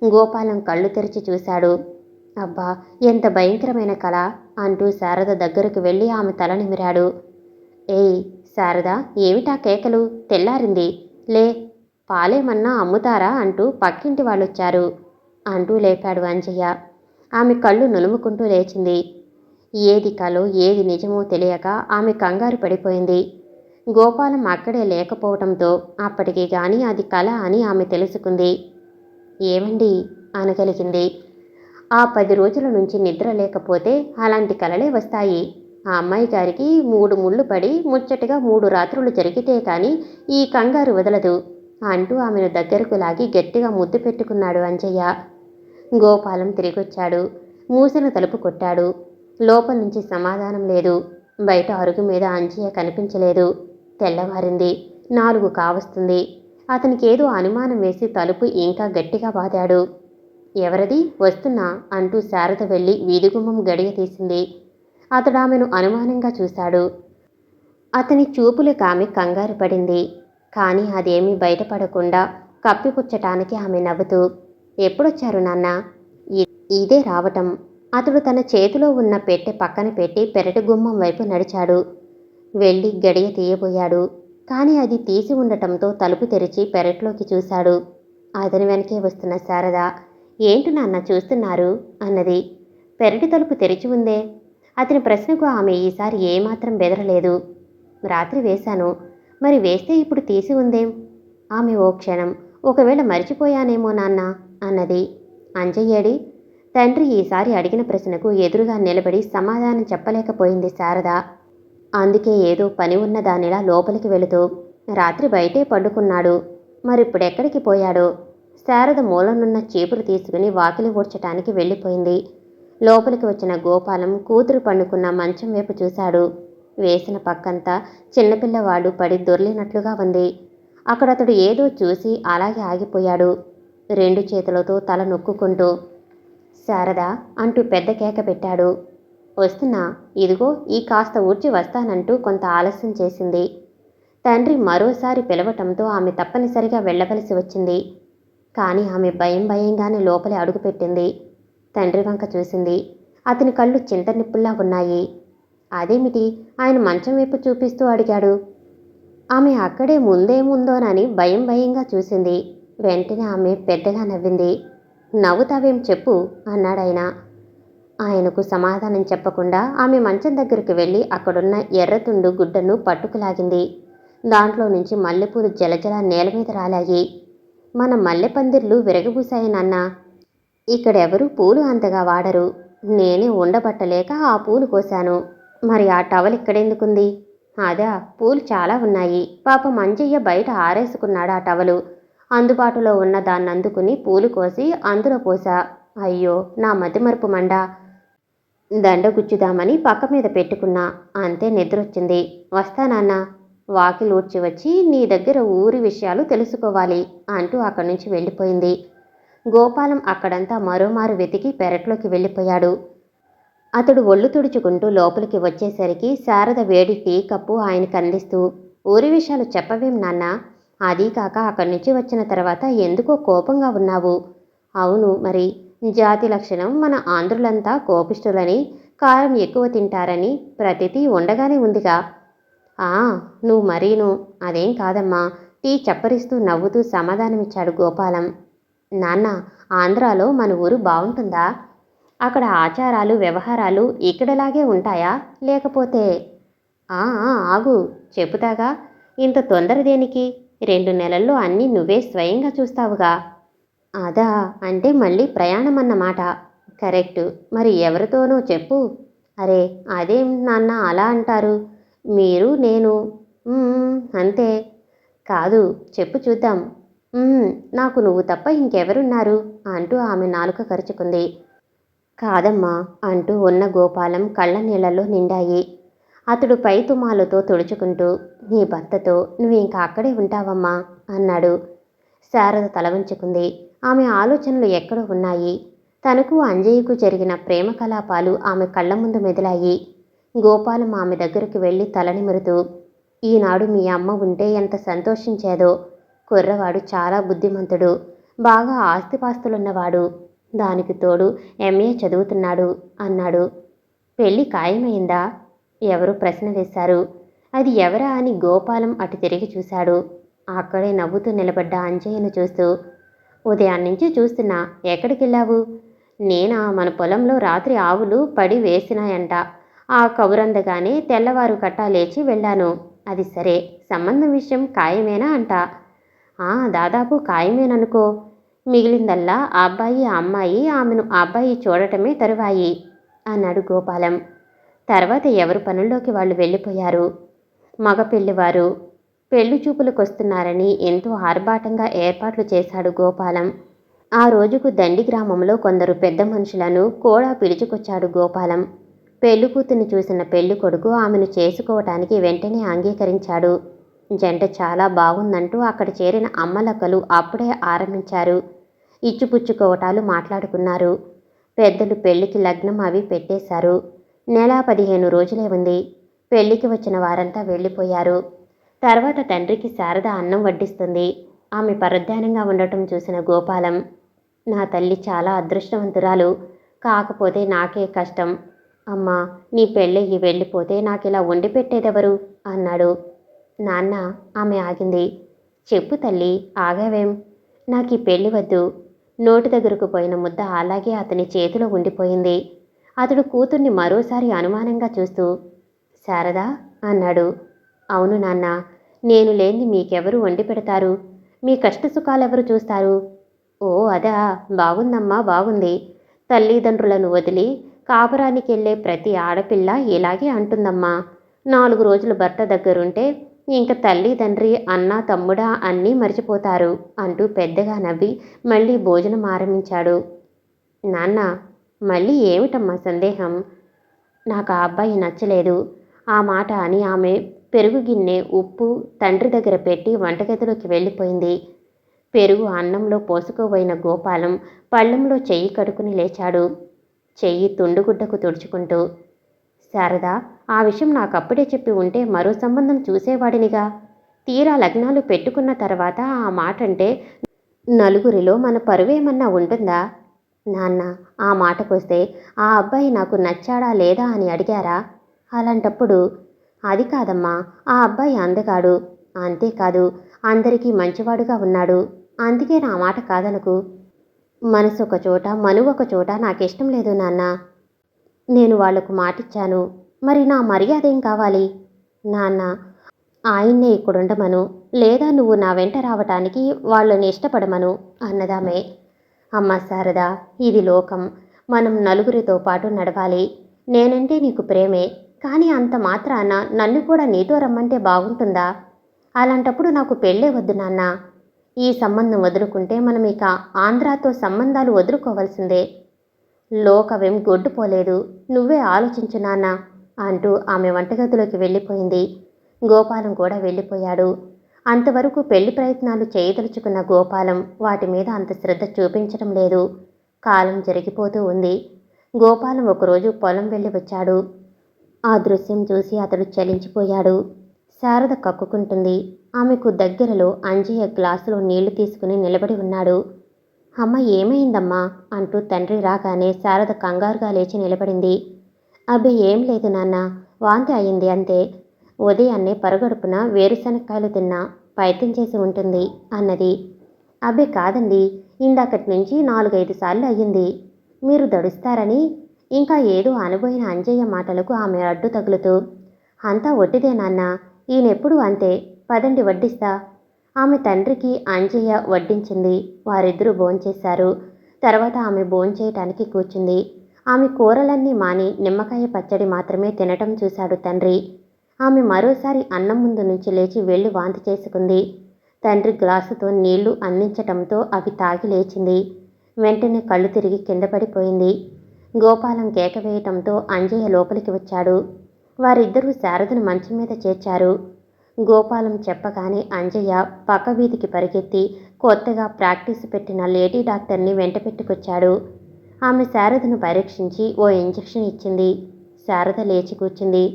S1: గోపాలం కళ్ళు తెరిచి చూశాడు. అబ్బా, ఎంత భయంకరమైన కల అంటూ శారద దగ్గరకు వెళ్ళి ఆమె తల నిమిరాడు. ఏయ్ శారద, ఏమిటా కేకలు? తెల్లారింది, లే. పాలేమన్నా అమ్ముతారా అంటూ పక్కింటి వాళ్ళొచ్చారు అంటూ లేపాడు అంజయ్య. ఆమె కళ్ళు నులుముకుంటూ లేచింది. ఏది కలో ఏది నిజమో తెలియక ఆమె కంగారు పడిపోయింది. గోపాలం అక్కడే లేకపోవటంతో అప్పటికి గాని అది కల అని ఆమె తెలుసుకుంది. ఏమండి అనగలిగింది. ఆ 10 రోజుల నుంచి నిద్ర లేకపోతే అలాంటి కలలే వస్తాయి. ఆ అమ్మాయి గారికి 3 ముళ్ళు పడి ముచ్చటగా 3 రాత్రులు జరిగితే కాని ఈ కంగారు వదలదు అంటూ ఆమెను దగ్గరకు లాగి గట్టిగా ముద్దు పెట్టుకున్నాడు అంజయ్య. గోపాలం తిరిగొచ్చాడు. మూసిన తలుపు కొట్టాడు. లోపల నుంచి సమాధానం లేదు. బయట అరుగు మీద అంజయ్య కనిపించలేదు. తెల్లవారింది. 4 కావస్తుంది. అతనికేదో అనుమానం వేసి తలుపు ఇంకా గట్టిగా బాదాడు. ఎవరది? వస్తున్నా అంటూ శారద వెళ్ళి వీధిగుమ్మం గడియ తీసింది. అతడామెను అనుమానంగా చూశాడు. అతని చూపులకు ఆమె కంగారు పడింది. కానీ అదేమీ బయటపడకుండా కప్పిపుచ్చటానికి ఆమె నవ్వుతూ, ఎప్పుడొచ్చారు నాన్న? ఇదే రావటం. అతడు తన చేతిలో ఉన్న పెట్టె పక్కన పెట్టి పెరటి గుమ్మం వైపు నడిచాడు. వెళ్ళి గడియ తీయబోయాడు. కానీ అది తీసి ఉండటంతో తలుపు తెరిచి పెరట్లోకి చూశాడు. అతని వెనకే వస్తున్న శారద, ఏంటి నాన్న చూస్తున్నారు అన్నది. పెరటి తలుపు తెరిచి ఉందే. అతని ప్రశ్నకు ఆమె ఈసారి ఏమాత్రం బెదరలేదు. రాత్రి వేశాను, మరి వేస్తే ఇప్పుడు తీసి ఉందేం? ఆమె ఓ క్షణం, ఒకవేళ మరిచిపోయానేమో నాన్న అన్నది. అంజయ్యేడి? తండ్రి ఈసారి అడిగిన ప్రశ్నకు ఎదురుగా నిలబడి సమాధానం చెప్పలేకపోయింది శారద. అందుకే ఏదో పని ఉన్న దానిలా లోపలికి వెళుతూ, రాత్రి బయటే పడుకున్నాడు, మరిప్పుడెక్కడికి పోయాడో? శారద మూలనున్న చీపురు తీసుకుని వాకిలి ఊడ్చటానికి వెళ్ళిపోయింది. లోపలికి వచ్చిన గోపాలం కూతురు పండుకున్న మంచం వైపు చూశాడు. వేసిన పక్కంతా చిన్నపిల్లవాడు పడి దొర్లినట్లుగా ఉంది. అక్కడతడు ఏదో చూసి అలాగే ఆగిపోయాడు. 2 చేతులతో తల నొక్కుకుంటూ. శారద అంటూ పెద్ద కేక పెట్టాడు. వస్తున్నా, ఇదిగో ఈ కాస్త ఊడ్చి వస్తానంటూ కొంత ఆలస్యం చేసింది. తండ్రి మరోసారి పిలవటంతో ఆమె తప్పనిసరిగా వెళ్ళవలసి వచ్చింది. కానీ ఆమె భయంగానే లోపలి అడుగుపెట్టింది. తండ్రి వంక చూసింది. అతని కళ్ళు చింతనిప్పుల్లా ఉన్నాయి. అదేమిటి? ఆయన మంచం వైపు చూపిస్తూ అడిగాడు. ఆమె అక్కడే ముందేముందోనని భయంగా చూసింది. వెంటనే ఆమె పెద్దగా నవ్వింది. నవ్వుతావేం చెప్పు అన్నాడాయన. ఆయనకు సమాధానం చెప్పకుండా ఆమె మంచం దగ్గరికి వెళ్ళి అక్కడున్న ఎర్రతుండు గుడ్డను పట్టుకులాగింది. దాంట్లో నుంచి మల్లెపూలు జలజల నేల మీద రాలాయి. మన మల్లెపందిర్లు విరగబూశాయి నాన్న. ఇక్కడెవరూ పూలు అంతగా వాడరు. నేనే ఉండబట్టలేక ఆ పూలు కోశాను. మరి ఆ టవల్ ఇక్కడెందుకుంది? అదా, పూలు చాలా ఉన్నాయి. పాపం అంజయ్య బయట ఆరేసుకున్నాడు ఆ టవలు. అందుబాటులో ఉన్న దాన్నందుకుని పూలు కోసి అందులో పోసా. అయ్యో, నా మతిమరుపు మండా. దండగుచ్చుదామని పక్క మీద పెట్టుకున్నా. అంతే నిద్రొచ్చింది. వస్తానన్నా. వాకిలూడ్చి వచ్చి నీ దగ్గర ఊరి విషయాలు తెలుసుకోవాలి అంటూ అక్కడి నుంచి వెళ్ళిపోయింది. గోపాలం అక్కడంతా మరోమారు వెతికి పెరట్లోకి వెళ్ళిపోయాడు. అతడు ఒళ్ళు తుడుచుకుంటూ లోపలికి వచ్చేసరికి శారద వేడి టీ కప్పు ఆయనకు అందిస్తూ, ఊరి విషయాలు చెప్పవేం నాన్న? అదీ కాక అక్కడి నుంచి వచ్చిన తర్వాత ఎందుకో కోపంగా ఉన్నావు. అవును మరి, జాతి లక్షణం మన ఆంధ్రులంతా కోపిష్ఠులని, కారం ఎక్కువ తింటారని ప్రతిదీ ఉండగానే ఉందిగా. ఆ, నువ్వు మరీను. అదేం కాదమ్మా, టీ చప్పరిస్తూ నవ్వుతూ సమాధానమిచ్చాడు గోపాలం. నాన్న, ఆంధ్రాలో మన ఊరు బాగుంటుందా? అక్కడ ఆచారాలు వ్యవహారాలు ఇక్కడలాగే ఉంటాయా లేకపోతే? ఆగు, చెబుతాగా. ఇంత తొందర దేనికి? 2 నెలల్లో అన్నీ నువ్వే స్వయంగా చూస్తావుగా. అదా, అంటే మళ్ళీ ప్రయాణం అన్నమాట. కరెక్టు. మరి ఎవరితోనో చెప్పు. అరే, అదేం నాన్న అలా అంటారు? మీరు నేను అంతే. కాదు, చెప్పు చూద్దాం. "ఉమ్, నాకు నువ్వు తప్ప ఇంకెవరున్నారు?" అంటూ ఆమె నాలుక కరుచుకుంది. కాదమ్మా అంటూ ఉన్న గోపాలం కళ్ళ నీళ్లలో నిండాయి. అతడు పై తుమాలుతో తుడుచుకుంటూ, నీ భర్తతో నువ్వింక అక్కడే ఉంటావమ్మా అన్నాడు. శారద తల వంచుకుంది. ఆమె ఆలోచనలు ఎక్కడో ఉన్నాయి. తనకు అంజయ్యకు జరిగిన ప్రేమ కలాపాలు ఆమె కళ్ళ ముందు మెదిలాయి. గోపాలం ఆమె దగ్గరకు వెళ్ళి తల నిమురుతూ, ఈనాడు మీ అమ్మ ఉంటే ఎంత సంతోషించేదో. కుర్రవాడు చాలా బుద్ధిమంతుడు, బాగా ఆస్తిపాస్తులున్నవాడు, దానికి తోడు ఎంఏ చదువుతున్నాడు అన్నాడు. పెళ్ళి ఖాయమైందా? ఎవరో ప్రశ్న వేశారు. అది ఎవరా అని గోపాలం అటు తిరిగి చూశాడు. అక్కడే నవ్వుతూ నిలబడ్డ అంజయ్యను చూస్తూ, ఉదయాన్నించి చూస్తున్నా, ఎక్కడికెళ్ళావు? నేనా, మన పొలంలో రాత్రి ఆవులు పడి వేసినాయంట. ఆ కబురందగానే తెల్లవారు కట్టా లేచి వెళ్ళాను. అది సరే, సంబంధం విషయం ఖాయమేనా అంట. దాదాపు ఖాయమేననుకో. మిగిలిందల్లా ఆ అబ్బాయి ఆ అమ్మాయి ఆమెను ఆ అబ్బాయి చూడటమే తరువాయి అన్నాడు గోపాలం. తర్వాత ఎవరు పనుల్లోకి వాళ్ళు వెళ్ళిపోయారు. మగ పెళ్లివారు పెళ్లి చూపులకొస్తున్నారని ఎంతో ఆర్భాటంగా ఏర్పాట్లు చేశాడు గోపాలం. ఆ రోజుకు దండి గ్రామంలో కొందరు పెద్ద మనుషులను కూడా పిలుచుకొచ్చాడు గోపాలం. పెళ్లి కూతుర్ని చూసిన పెళ్లి కొడుకు ఆమెను చేసుకోవటానికి వెంటనే అంగీకరించాడు. జంట చాలా బాగుందంటూ అక్కడ చేరిన అమ్మలక్కలు అప్పుడే ఆరంభించారు. ఇచ్చిపుచ్చుకోవటాలు మాట్లాడుకున్నారు. పెద్దలు పెళ్లికి లగ్నం అవి పెట్టేశారు. నెల 15 రోజులే ఉంది. పెళ్లికి వచ్చిన వారంతా వెళ్ళిపోయారు. తర్వాత తండ్రికి శారద అన్నం వడ్డిస్తుంది. ఆమె పరధ్యానంగా ఉండటం చూసిన గోపాలం, నా తల్లి చాలా అదృష్టవంతురాలు, కాకపోతే నాకే కష్టం. అమ్మా, నీ పెళ్ళయ్యి వెళ్ళిపోతే నాకిలా వండి పెట్టేదెవరు అన్నాడు. నాన్న, ఆమె ఆగింది. చెప్పు తల్లి, ఆగావేం? నాకీ పెళ్లి వద్దు. నోటి దగ్గరకు పోయిన ముద్ద అలాగే అతని చేతిలో ఉండిపోయింది. అతడు కూతుర్ని మరోసారి అనుమానంగా చూస్తూ, శారదా అన్నాడు. అవును నాన్న, నేను లేని మీకెవరు వండి పెడతారు? మీ కష్టసుఖాలెవరు చూస్తారు? ఓ అదా, బాగుందమ్మా, బాగుంది. తల్లిదండ్రులను వదిలి కాపురానికెళ్ళే ప్రతి ఆడపిల్ల ఇలాగే అంటుందమ్మా. 4 రోజులు భర్త దగ్గరుంటే ఇంక తల్లి తండ్రి అన్న తమ్ముడా అన్నీ మర్చిపోతారు అంటూ పెద్దగా నవ్వి మళ్ళీ భోజనం ఆరంభించాడు. నాన్న, మళ్ళీ ఏమిటమ్మా సందేహం? నాకు ఆ అబ్బాయి నచ్చలేదు. ఆ మాట అని ఆమె పెరుగు గిన్నె ఉప్పు తండ్రి దగ్గర పెట్టి వంటగదిలోకి వెళ్ళిపోయింది. పెరుగు అన్నంలో పోసుకోబోయిన గోపాలం పళ్ళెంలో చెయ్యి కడుక్కుని లేచాడు. చెయ్యి తుండుగుడ్డకు తుడుచుకుంటూ, శారదా, ఆ విషయం నాకప్పుడే చెప్పి ఉంటే మరో సంబంధం చూసేవాడినిగా. తీరా లగ్నాలు పెట్టుకున్న తర్వాత ఆ మాటంటే నలుగురిలో మన పరువేమన్నా ఉంటుందా? నాన్న, ఆ మాటకొస్తే ఆ అబ్బాయి నాకు నచ్చాడా లేదా అని అడిగారా? అలాంటప్పుడు అది కాదమ్మా, ఆ అబ్బాయి అందగాడు. అంతేకాదు, అందరికీ మంచివాడుగా ఉన్నాడు. అందుకే నా మాట కాదనకు. మనసు ఒక చోట మనువొక చోట నాకిష్టం లేదు నాన్న. నేను వాళ్లకు మాటిచ్చాను. మరి నా మర్యాదేం కావాలి? నాన్న, ఆయన్నే ఇక్కడుండమను, లేదా నువ్వు నా వెంట రావటానికి వాళ్ళని ఇష్టపడమను అన్నదామే. అమ్మ శారదా, ఇది లోకం. మనం నలుగురితో పాటు నడవాలి. నేనంటే నీకు ప్రేమే, కానీ అంత మాత్రాన నన్ను కూడా నీతో రమ్మంటే బాగుంటుందా? అలాంటప్పుడు నాకు పెళ్ళే వద్దు నాన్న. ఈ సంబంధం వదులుకుంటే మనం ఇక ఆంధ్రాతో సంబంధాలు వదులుకోవాల్సిందే. లోకవేం గొడ్డుపోలేదు. నువ్వే ఆలోచించు నాన్న అంటూ ఆమె వంటగదిలోకి వెళ్ళిపోయింది. గోపాలం కూడా వెళ్ళిపోయాడు. అంతవరకు పెళ్లి ప్రయత్నాలు చేయదలుచుకున్న గోపాలం వాటి మీద అంత శ్రద్ధ చూపించడం లేదు. కాలం జరిగిపోతూ ఉంది. గోపాలం ఒకరోజు పొలం వెళ్ళి వచ్చాడు. ఆ దృశ్యం చూసి అతడు చలించిపోయాడు. శారద కక్కుకుంటుంది. ఆమెకు దగ్గరలో అంజయ్య గ్లాసులో నీళ్లు తీసుకుని నిలబడి ఉన్నాడు. అమ్మ ఏమైందమ్మా అంటూ తండ్రి రాగానే శారద కంగారుగా లేచి నిలబడింది. అబ్బే ఏం లేదు నాన్న, వాంతి అయింది అంతే. ఉదయాన్నే పరగడుపున వేరుశనక్కాయలు తిన్నా, పైత్యం చేసి ఉంటుంది అన్నది. అబ్బే కాదండి, ఇందాకటి నుంచి 4-5 సార్లు అయ్యింది. మీరు దడుస్తారని ఇంకా ఏదో అనబోయిన అంజయ్య మాటలకు ఆమె అడ్డు తగులుతూ, అంతా ఒట్టిదే నాన్న, ఈయనెప్పుడు అంతే, పదండి వడ్డిస్తా. ఆమె తండ్రికి అంజయ్య వడ్డించింది. వారిద్దరూ భోంచేశారు. తర్వాత ఆమె భోంచేయటానికి కూర్చుంది. ఆమె కూరలన్నీ మాని నిమ్మకాయ పచ్చడి మాత్రమే తినటం చూశాడు తండ్రి. ఆమె మరోసారి అన్నం ముందు నుంచి లేచి వెళ్ళి వాంతి చేసుకుంది. తండ్రి గ్లాసుతో నీళ్లు అందించటంతో అవి తాగి లేచింది. వెంటనే కళ్ళు తిరిగి కింద పడిపోయింది. గోపాలం కేక వేయటంతో అంజయ్య లోపలికి వచ్చాడు. వారిద్దరూ శారదను మంచం మీద చేర్చారు. గోపాలం చెప్పగానే అంజయ్య పక్క వీధికి పరిగెత్తి కొత్తగా ప్రాక్టీసు పెట్టిన లేడీ డాక్టర్ని వెంట పెట్టుకొచ్చాడు. ఆమె శారదను పరీక్షించి ఓ ఇంజెక్షన్ ఇచ్చింది. శారద లేచి కూర్చుంది.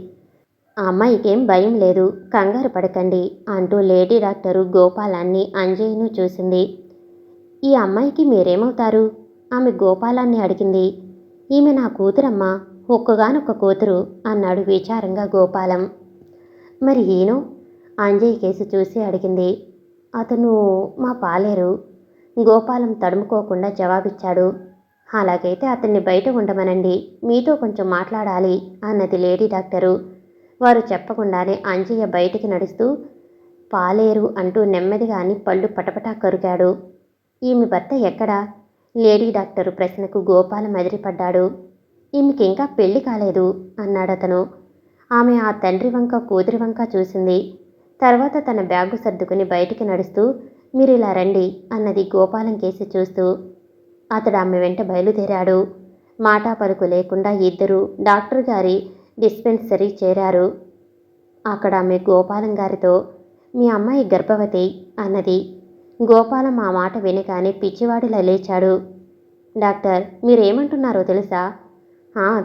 S1: ఆ అమ్మాయికేం భయం లేదు, కంగారు పడకండి అంటూ లేడీ డాక్టరు గోపాలాన్ని అంజయ్యను చూసింది. ఈ అమ్మాయికి మీరేమవుతారు? ఆమె గోపాలాన్ని అడిగింది. ఈమె నా కూతురమ్మా, ఒక్కగానొక్క కూతురు అన్నాడు విచారంగా గోపాలం. మరి ఈయనో? అంజయ్య కేసి చూసి అడిగింది. అతను మా పాలేరు. గోపాలం తడుముకోకుండా జవాబిచ్చాడు. అలాగైతే అతన్ని బయట ఉండమనండి, మీతో కొంచెం మాట్లాడాలి అన్నది లేడీ డాక్టరు. వారు చెప్పకుండానే అంజయ్య బయటికి నడుస్తూ పాలేరు అంటూ నెమ్మదిగా అని పళ్ళు పటపటా కరుగాడు. ఈమె భర్త ఎక్కడా? లేడీ డాక్టరు ప్రశ్నకు గోపాలం ఎదిరిపడ్డాడు. ఈమెకింకా పెళ్లి కాలేదు అన్నాడతను. ఆమె ఆ తండ్రి వంక కూతురి వంక చూసింది. తర్వాత తన బ్యాగు సర్దుకుని బయటికి నడుస్తూ మీరిలా రండి అన్నది గోపాలం కేసి చూస్తూ. అతడు ఆమె వెంట బయలుదేరాడు. మాటా పలుకు లేకుండా ఇద్దరూ డాక్టర్ గారి డిస్పెన్సరీ చేరారు. అక్కడ ఆమె గోపాలం గారితో మీ అమ్మాయి గర్భవతి అన్నది. గోపాలం ఆ మాట వినగానే పిచ్చివాడిలా లేచాడు. డాక్టర్, మీరేమంటున్నారో తెలుసా?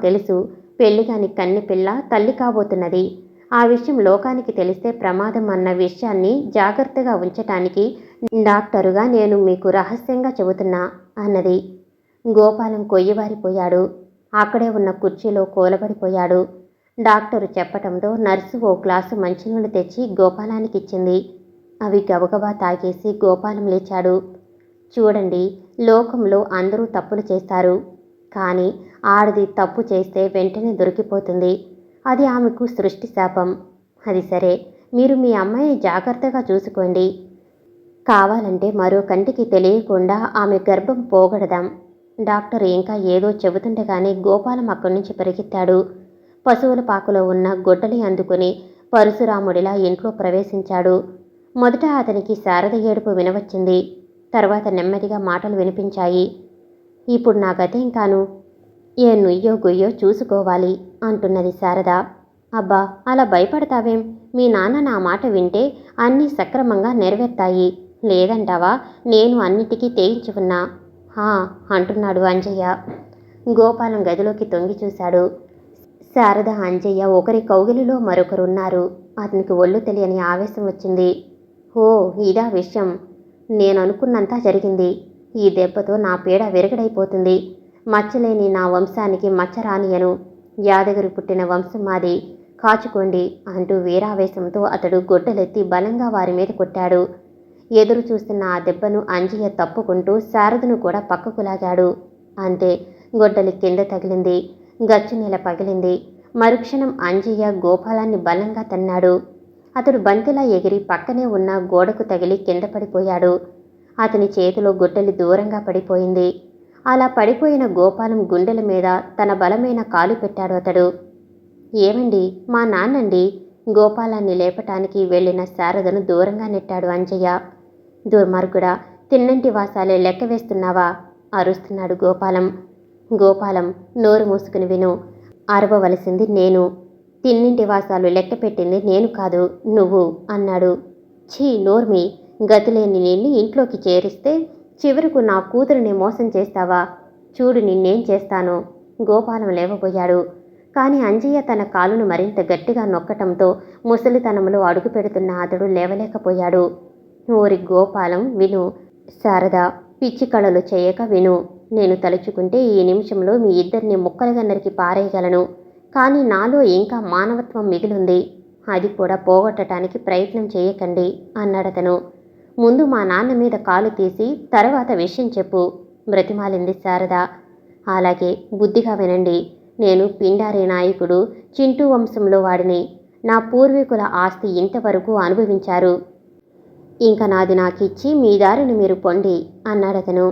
S1: తెలుసు, పెళ్లిగాని కన్ని పిల్ల తల్లి కాబోతున్నది. ఆ విషయం లోకానికి తెలిస్తే ప్రమాదం అన్న విషయాన్ని జాగ్రత్తగా ఉంచటానికి డాక్టరుగా నేను మీకు రహస్యంగా చెబుతున్నా అన్నది. గోపాలం కొయ్యబారిపోయాడు. అక్కడే ఉన్న కుర్చీలో కూలబడిపోయాడు. డాక్టరు చెప్పటంతో నర్సు ఓ గ్లాసు మంచినీళ్ళు తెచ్చి గోపాలానికి ఇచ్చింది. అవి గబగబా తాగేసి గోపాలం లేచాడు. చూడండి, లోకంలో అందరూ తప్పులు చేస్తారు, కానీ ఆడది తప్పు చేస్తే వెంటనే దొరికిపోతుంది. అది ఆమెకు సృష్టి శాపం. అది సరే, మీరు మీ అమ్మాయిని జాగ్రత్తగా చూసుకోండి. కావాలంటే మరో కంటికి తెలియకుండా ఆమె గర్భం పోగొడదాం. డాక్టర్ ఇంకా ఏదో చెబుతుండగానే గోపాలం అక్కడి నుంచి పరిగెత్తాడు. పశువుల పాకలో ఉన్న గొడ్డలి అందుకుని పరశురాముడిలా ఇంట్లో ప్రవేశించాడు. మొదట అతనికి శారద ఏడుపు వినవచ్చింది. తర్వాత నెమ్మదిగా మాటలు వినిపించాయి. ఇప్పుడు నా గతేం కాను? ఏ నుయ్యో గుయ్యో చూసుకోవాలి అంటున్నది శారద. అబ్బా, అలా భయపడతావేం? మీ నాన్న నా మాట వింటే అన్నీ సక్రమంగా నెరవేర్తాయి. లేదంటావా? నేను అన్నిటికీ తెగించి ఉన్నా అంటున్నాడు అంజయ్య. గోపాలం గదిలోకి తొంగి చూశాడు. శారద, అంజయ్య ఒకరి కౌగిలిలో మరొకరున్నారు. అతనికి ఒళ్ళు తెలియని ఆవేశం వచ్చింది. ఓ, ఇదా విషయం? నేననుకున్నంతా జరిగింది. ఈ దెబ్బతో నా పీడ విరగడైపోతుంది. మచ్చలేని నా వంశానికి మచ్చ రానియను. యాదగిరి పుట్టిన వంశం మాది, కాచుకోండి అంటూ వీరావేశంతో అతడు గొడ్డలెత్తి బలంగా వారి మీద కొట్టాడు. ఎదురు చూస్తున్న ఆ దెబ్బను అంజయ్య తప్పుకుంటూ శారదను కూడా పక్కకు లాగాడు. అంతే, గొడ్డలి కింద తగిలింది. గచ్చు నేల పగిలింది. మరుక్షణం అంజయ్య గోపాలాన్ని బలంగా తన్నాడు. అతడు బంతిలా ఎగిరి పక్కనే ఉన్న గోడకు తగిలి కింద పడిపోయాడు. అతని చేతిలో గొడ్డలి దూరంగా పడిపోయింది. అలా పడిపోయిన గోపాలం గుండెల మీద తన బలమైన కాలు పెట్టాడు అతడు. ఏమండి, మా నాన్నండి. గోపాలాన్ని లేపటానికి వెళ్లిన శారదను దూరంగా నెట్టాడు అంజయ్య. దుర్మార్గుడా, తిన్నంటి వాసాలే లెక్క వేస్తున్నావా? అరుస్తున్నాడు గోపాలం. గోపాలం, నోరు మూసుకుని విను. అరవవలసింది నేను. తిన్నింటి వాసాలు లెక్క పెట్టింది నేను కాదు, నువ్వు అన్నాడు. ఛీ, నోర్మి. గతిలేని నిన్ను ఇంట్లోకి చేరిస్తే చివరకు నా కూతురిని మోసం చేస్తావా? చూడు నిన్నేం చేస్తానో. గోపాలం లేవబోయాడు. కానీ అంజయ్య తన కాలును మరింత గట్టిగా నొక్కటంతో ముసలితనంలో అడుగు పెడుతున్న అతడు లేవలేకపోయాడు. ఓరి గోపాలం విను, శారద పిచ్చి కళలు చేయక విను. నేను తలుచుకుంటే ఈ నిమిషంలో మీ ఇద్దరిని ముక్కలుగా నరికి పారేయగలను. కానీ నాలో ఇంకా మానవత్వం మిగిలింది. అది కూడా పోగొట్టడానికి ప్రయత్నం చేయకండి అన్నాడతను. ముందు మా నాన్న మీద కాలు తీసి తర్వాత విషయం చెప్పు బ్రతిమాలింది శారద. అలాగే, బుద్ధిగా వినండి. నేను పిండారి నాయకుడు చింటూ వంశంలో వాడిని. నా పూర్వీకుల ఆస్తి ఇంతవరకు అనుభవించారు. ఇంక నాది నాకిచ్చి మీ దారిని మీరు పొండి అన్నాడతను.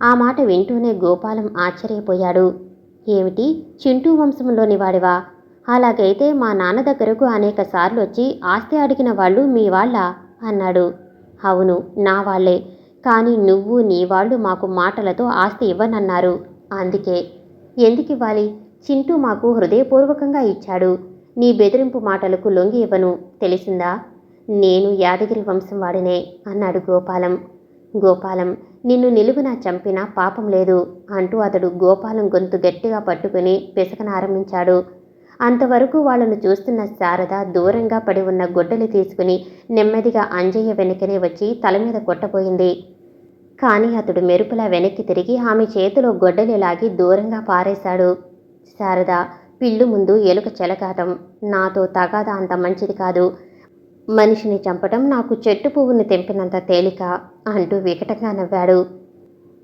S1: ఆ మాట వింటూనే గోపాలం ఆశ్చర్యపోయాడు. ఏమిటి, చింటూ వంశంలోని వాడివా? అలాగైతే మా నాన్న దగ్గరకు అనేక సార్లు వచ్చి ఆస్తి అడిగిన వాళ్ళు మీ వాళ్ళ అన్నాడు. అవును, నా వాళ్లే. కానీ నువ్వు నీ వాళ్ళు మాకు మాటలతో ఆస్తి ఇవ్వనన్నారు. అందుకే. ఎందుకివ్వాలి? చింటూ మాకు హృదయపూర్వకంగా ఇచ్చాడు. నీ బెదిరింపు మాటలకు లొంగి ఇవ్వను, తెలిసిందా? నేను యాదగిరి వంశం వాడినే అన్నాడు గోపాలం. గోపాలం, నిన్ను నిలువునా చంపినా పాపం లేదు అంటూ అతడు గోపాలం గొంతు గట్టిగా పట్టుకుని పిసకనారంభించాడు. అంతవరకు వాళ్ళను చూస్తున్న శారద దూరంగా పడి ఉన్న గొడ్డలి తీసుకుని నెమ్మదిగా అంజయ్య వెనకనే వచ్చి తల మీద కొట్టబోయింది. కానీ అతడు మెరుపులా వెనక్కి తిరిగి ఆమె చేతిలో గొడ్డలి లాగి దూరంగా పారేశాడు. శారద, పిల్లు ముందు ఎలుక చెలకాటం. నాతో తగాదా అంత మంచిది కాదు. మనిషిని చంపటం నాకు చెట్టు పువ్వుని తెంపినంత తేలిక అంటూ వికటంగా నవ్వాడు.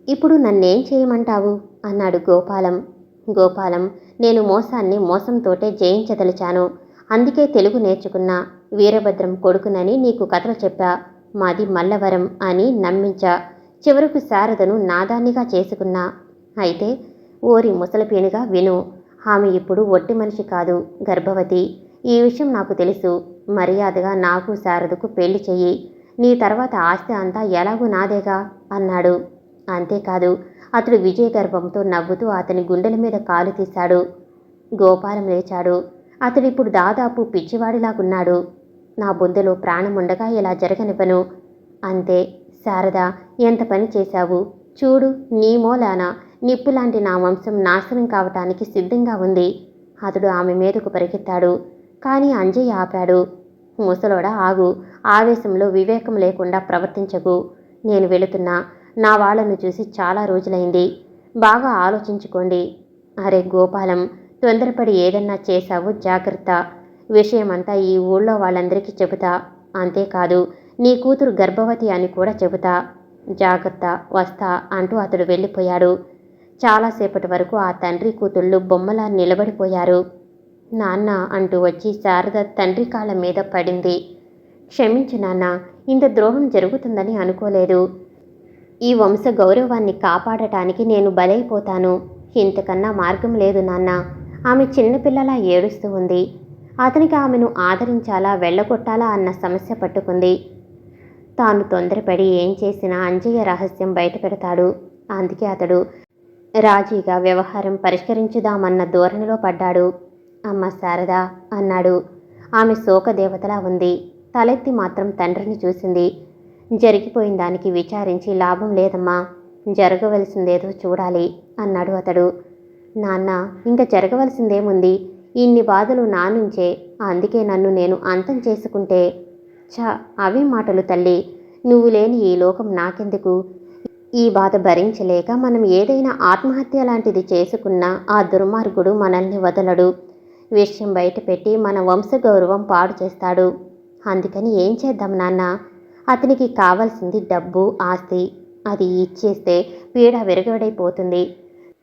S1: ఇప్పుడు నన్నేం చేయమంటావు అన్నాడు గోపాలం. గోపాలం, నేను మోసాన్ని మోసంతోటే జయించదలిచాను. అందుకే తెలుగు నేర్చుకున్నా. వీరభద్రం కొడుకునని నీకు కథలు చెప్పా. మాది మల్లవరం అని నమ్మించా. చివరకు శారదను నాదాన్నిగా చేసుకున్నా. అయితే ఓరి ముసలిపీనుగా విను. ఆమె ఇప్పుడు ఒట్టి మనిషి కాదు, గర్భవతి. ఈ విషయం నాకు తెలుసు. మర్యాదగా నాకు శారదకు పెళ్లి చెయ్యి. నీ తర్వాత ఆస్తి అంతా ఎలాగూ నాదేగా అన్నాడు. అంతేకాదు, అతడు విజయ గర్వంతో నవ్వుతూ అతని గుండెల మీద కాలు తీశాడు. గోపాలం లేచాడు. అతడిప్పుడు దాదాపు పిచ్చివాడిలాగున్నాడు. నా బొందెలో ప్రాణముండగా ఇలా జరగనివ్వను. అంతే. శారద, ఎంత పని చేశావు చూడు. నీ మూలాన నిప్పులాంటి నా వంశం నాశనం కావటానికి సిద్ధంగా ఉంది. అతడు ఆమె మీదకు పరిగెత్తాడు. కానీ అంజయ్య ఆపాడు. ముసలోడా, ఆగు. ఆవేశంలో వివేకం లేకుండా ప్రవర్తించకు. నేను వెళుతున్నా. నా వాళ్లను చూసి చాలా రోజులైంది. బాగా ఆలోచించుకోండి. అరే గోపాలం, తొందరపడి ఏదన్నా చేశావు జాగ్రత్త. విషయమంతా ఈ ఊళ్ళో వాళ్ళందరికీ చెబుతా. అంతేకాదు, నీ కూతురు గర్భవతి అని కూడా చెబుతా. జాగ్రత్త, వస్తా అంటూ అతడు వెళ్ళిపోయాడు. చాలాసేపటి వరకు ఆ తండ్రి కూతుళ్ళు బొమ్మలా నిలబడిపోయారు. నాన్న అంటూ వచ్చి శారద తండ్రి కాళ్ళ మీద పడింది. క్షమించు నాన్న, ఇంత ద్రోహం జరుగుతుందని అనుకోలేదు. ఈ వంశ గౌరవాన్ని కాపాడటానికి నేను బలైపోతాను. ఇంతకన్నా మార్గం లేదు నాన్న. ఆమె చిన్నపిల్లలా ఏడుస్తూ ఉంది. అతనికి ఆమెను ఆదరించాలా వెళ్ళగొట్టాలా అన్న సమస్య పట్టుకుంది. తాను తొందరపడి ఏం చేసినా అంజయ్య రహస్యం బయటపెడతాడు. అందుకే అతడు రాజీగా వ్యవహారం పరిష్కరించుదామన్న ధోరణిలో పడ్డాడు. అమ్మ శారద అన్నాడు. ఆమె శోకదేవతలా ఉంది. తలెత్తి మాత్రం తండ్రిని చూసింది. జరిగిపోయిన దానికి విచారించి లాభం లేదమ్మా. జరగవలసిందేదో చూడాలి అన్నాడు అతడు. నాన్న, ఇంకా జరగవలసిందేముంది? ఇన్ని బాధలు నా నుంచే. అందుకే నన్ను నేను అంతం చేసుకుంటే. అవే మాటలు తల్లి. నువ్వు లేని ఈ లోకం నాకెందుకు? ఈ బాధ భరించలేక మనం ఏదైనా ఆత్మహత్య లాంటిది చేసుకున్నా ఆ దుర్మార్గుడు మనల్ని వదలడు. విషయం బయటపెట్టి మన వంశగౌరవం పాడు చేస్తాడు. అందుకని ఏం చేద్దాం నాన్న? అతనికి కావాల్సింది డబ్బు, ఆస్తి. అది ఇచ్చేస్తే పీడ విరగడైపోతుంది.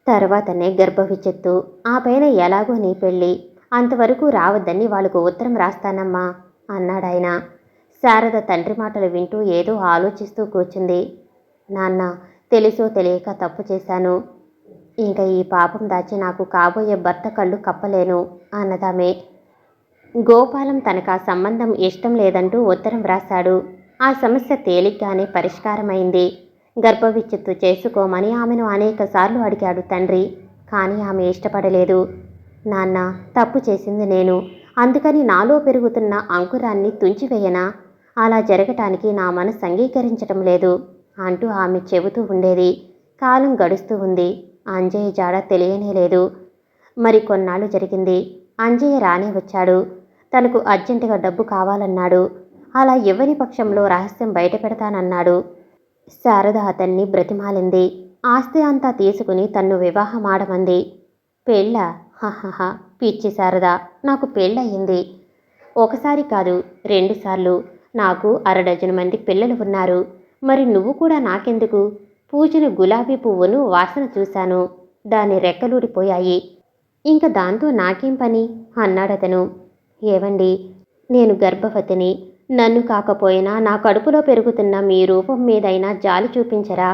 S1: తర్వాతనే గర్భవిచ్చెత్తు. ఆ పైన ఎలాగో నీ పెళ్ళి. అంతవరకు రావద్దని వాళ్ళకు ఉత్తరం రాస్తానమ్మా అన్నాడాయన. శారద తండ్రి మాటలు వింటూ ఏదో ఆలోచిస్తూ కూర్చుంది. నాన్న, తెలుసో తెలియక తప్పు చేశాను. ఇంకా ఈ పాపం దాచి నాకు కాబోయే భర్త కళ్ళు కప్పలేను అన్నదామే. గోపాలం తనకు ఆ సంబంధం ఇష్టం లేదంటూ ఉత్తరం వ్రాశాడు. ఆ సమస్య తేలిగ్గానే పరిష్కారమైంది. గర్భవిచ్ఛిత్తు చేసుకోమని ఆమెను అనేకసార్లు అడిగాడు తండ్రి. కానీ ఆమె ఇష్టపడలేదు. నాన్న, తప్పు చేసింది నేను. అందుకని నాలో పెరుగుతున్న అంకురాన్ని తుంచివేయనా? అలా జరగటానికి నా మనసు అంగీకరించటం లేదు అంటూ ఆమె చెబుతూ ఉండేది. కాలం గడుస్తూ ఉంది. అంజయ్య జాడ తెలియనే లేదు. మరి కొన్నాళ్ళు జరిగింది. అంజయ్య రానే వచ్చాడు. తనకు అర్జెంటుగా డబ్బు కావాలన్నాడు. అలా ఇవ్వని పక్షంలో రహస్యం బయట పెడతానన్నాడు. శారద అతన్ని బ్రతిమాలింది. ఆస్తి అంతా తీసుకుని తన్ను వివాహమాడమంది. పెళ్ళా? హహహ, పిచ్చి శారద, నాకు పెళ్ళయింది. ఒకసారి కాదు, 2 సార్లు. నాకు 6 మంది పిల్లలు ఉన్నారు. మరి నువ్వు కూడా నాకెందుకు? పూచిన గులాబీ పువ్వును వాసన చూశాను. దాని రెక్కలూడిపోయాయి. ఇంక దాంతో నాకేం పని అన్నాడతను. ఏవండి, నేను గర్భవతిని. నన్ను కాకపోయినా నా కడుపులో పెరుగుతున్న మీ రూపం మీదైనా జాలి చూపించరా?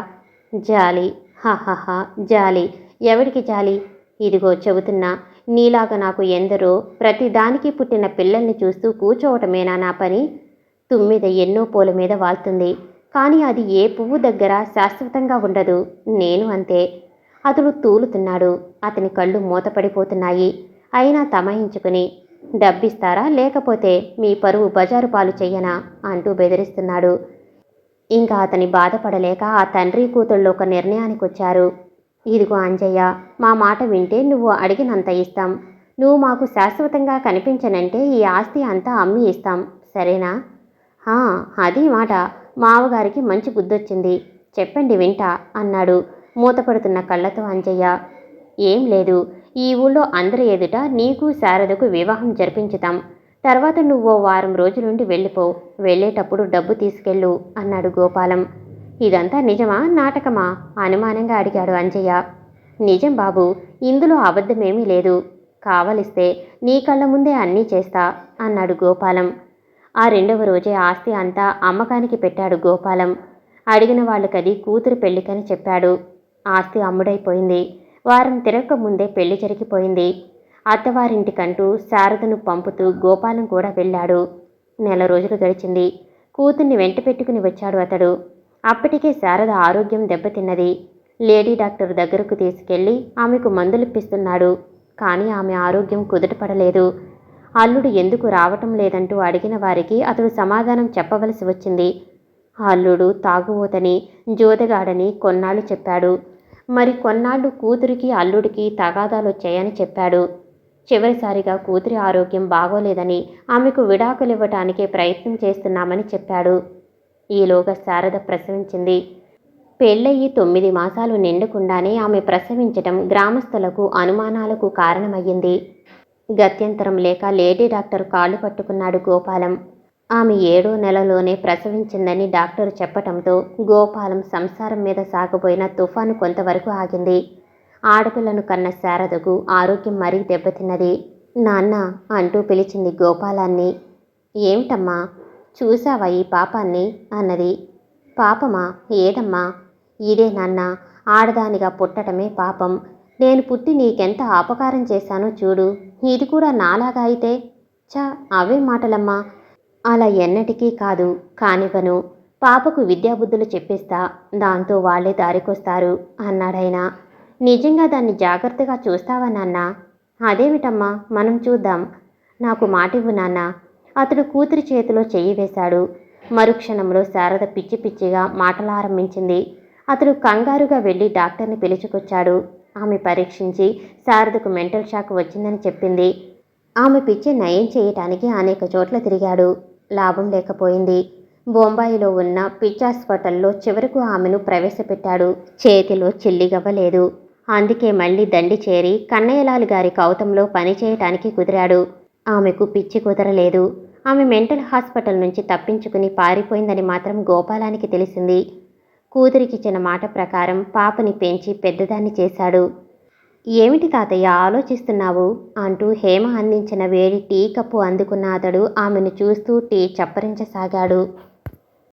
S1: జాలి? హహహ, జాలి? ఎవడికి జాలి? ఇదిగో చెబుతున్నా, నీలాగా నాకు ఎందరో ప్రతిదానికి పుట్టిన పిల్లల్ని చూస్తూ కూర్చోవటమేనా నా పని? తుమ్మిద ఎన్నో పూల మీద వాళ్తుంది, కానీ అది ఏ పువ్వు దగ్గర శాశ్వతంగా ఉండదు. నేను అంతే. అతడు తూలుతున్నాడు. అతని కళ్ళు మూతపడిపోతున్నాయి. అయినా తమాయించుకుని, డబ్బిస్తారా లేకపోతే మీ పరువు బజారు పాలు చెయ్యనా అంటూ బెదిరిస్తున్నాడు. ఇంకా అతని బాధపడలేక ఆ తండ్రి కూతుళ్ళు ఒక నిర్ణయానికొచ్చారు. ఇదిగో అంజయ్య, మా మాట వింటే నువ్వు అడిగినంత ఇస్తాం. నువ్వు మాకు శాశ్వతంగా కనిపించనంటే ఈ ఆస్తి అంతా అమ్మి ఇస్తాం, సరేనా? అది మాట. మావగారికి మంచి బుద్ధొచ్చింది. చెప్పండి వింటా అన్నాడు మూతపడుతున్న కళ్ళతో అంజయ్య. ఏం లేదు, ఈ ఊళ్ళో అందరి ఎదుట నీకు శారదకు వివాహం జరిపించుతాం. తర్వాత నువ్వో వారం రోజులుండి వెళ్ళిపో. వెళ్ళేటప్పుడు డబ్బు తీసుకెళ్ళు అన్నాడు గోపాలం. ఇదంతా నిజమా నాటకమా అనుమానంగా అడిగాడు అంజయ్య. నిజం బాబు, ఇందులో అబద్ధమేమీ లేదు. కావలిస్తే నీ కళ్ళ ముందే అన్నీ చేస్తా అన్నాడు గోపాలం. ఆ 2వ రోజే ఆస్తి అంతా అమ్మకానికి పెట్టాడు గోపాలం. అడిగిన వాళ్ళకది కూతురు పెళ్ళికని చెప్పాడు. ఆస్తి అమ్ముడైపోయింది. వారం తిరగక ముందే పెళ్లి జరిగిపోయింది. అత్తవారింటికంటూ శారదను పంపుతూ గోపాలం కూడా వెళ్ళాడు. 1 రోజులు గడిచింది. కూతుర్ని వెంట పెట్టుకుని వచ్చాడు అతడు. అప్పటికే శారద ఆరోగ్యం దెబ్బతిన్నది. లేడీ డాక్టర్ దగ్గరకు తీసుకెళ్లి ఆమెకు మందులిప్పిస్తున్నాడు. కానీ ఆమె ఆరోగ్యం కుదుటపడలేదు. అల్లుడు ఎందుకు రావటం లేదంటూ అడిగిన వారికి అతడు సమాధానం చెప్పవలసి వచ్చింది. అల్లుడు తాగుబోతని, జోదగాడని కొన్నాళ్ళు చెప్పాడు. మరి కొన్నాళ్ళు కూతురికి అల్లుడికి తగాదాలొచ్చాయని చెప్పాడు. చివరిసారిగా కూతురి ఆరోగ్యం బాగోలేదని ఆమెకు విడాకులివ్వటానికే ప్రయత్నం చేస్తున్నామని చెప్పాడు. ఈలోగా శారద ప్రసవించింది. పెళ్ళయి 9 మాసాలు నిండకుండానే ఆమె ప్రసవించటం గ్రామస్తులకు అనుమానాలకు కారణమయ్యింది. గత్యంతరం లేక లేడీ డాక్టర్ కాళ్ళు పట్టుకున్నాడు గోపాలం. ఆమె 7వ నెలలోనే ప్రసవించిందని డాక్టరు చెప్పటంతో గోపాలం సంసారం మీద సాగబోయిన తుఫాను కొంతవరకు ఆగింది. ఆడపిల్లను కన్న శారదకు ఆరోగ్యం మరీ దెబ్బతిన్నది. నాన్న అంటూ పిలిచింది గోపాలాన్ని. ఏమిటమ్మా, చూశావా ఈ పాపాన్ని అన్నది. పాపమా? ఏదమ్మా? ఇదే నాన్న, ఆడదానిగా పుట్టటమే పాపం. నేను పుట్టి నీకెంత అపకారం చేశానో చూడు. ఇది కూడా నాలాగా అయితే? అవే మాటలమ్మా. అలా ఎన్నటికీ కాదు, కానివ్వను. పాపకు విద్యాబుద్ధులు చెప్పిస్తా, దాంతో వాళ్లే దారికొస్తారు అన్నాడాయన. నిజంగా దాన్ని జాగ్రత్తగా చూస్తావా నాన్న? అదేమిటమ్మా, మనం చూద్దాం. నాకు మాటివ్వు నాన్న. అతడు కూతురి చేతిలో చెయ్యి వేశాడు. మరుక్షణంలో శారద పిచ్చి పిచ్చిగా మాటలారంభించింది. అతడు కంగారుగా వెళ్ళి డాక్టర్ని పిలుచుకొచ్చాడు. ఆమె పరీక్షించి శారదకు మెంటల్ షాక్ వచ్చిందని చెప్పింది. ఆమె పిచ్చి నయం చేయటానికి అనేక చోట్ల తిరిగాడు. లాభం లేకపోయింది. బొంబాయిలో ఉన్న పిచ్చాస్పటల్లో చివరకు ఆమెను ప్రవేశపెట్టాడు. చేతిలో చిల్లిగవ్వలేదు. అందుకే మళ్ళీ దండి చేరి కన్నయ్యలాల్ గారి కౌతంలో పనిచేయటానికి కుదిరాడు. ఆమెకు పిచ్చి కుదరలేదు. ఆమె మెంటల్ హాస్పిటల్ నుంచి తప్పించుకుని పారిపోయిందని మాత్రం గోపాలానికి తెలిసింది. కూతురికిచ్చిన మాట ప్రకారం పాపని పెంచి పెద్దదాన్ని చేశాడు. ఏమిటి తాతయ్య ఆలోచిస్తున్నావు అంటూ హేమ అందించిన వేడి టీ కప్పు అందుకున్న అతడు ఆమెను చూస్తూ టీ చప్పరించసాగాడు.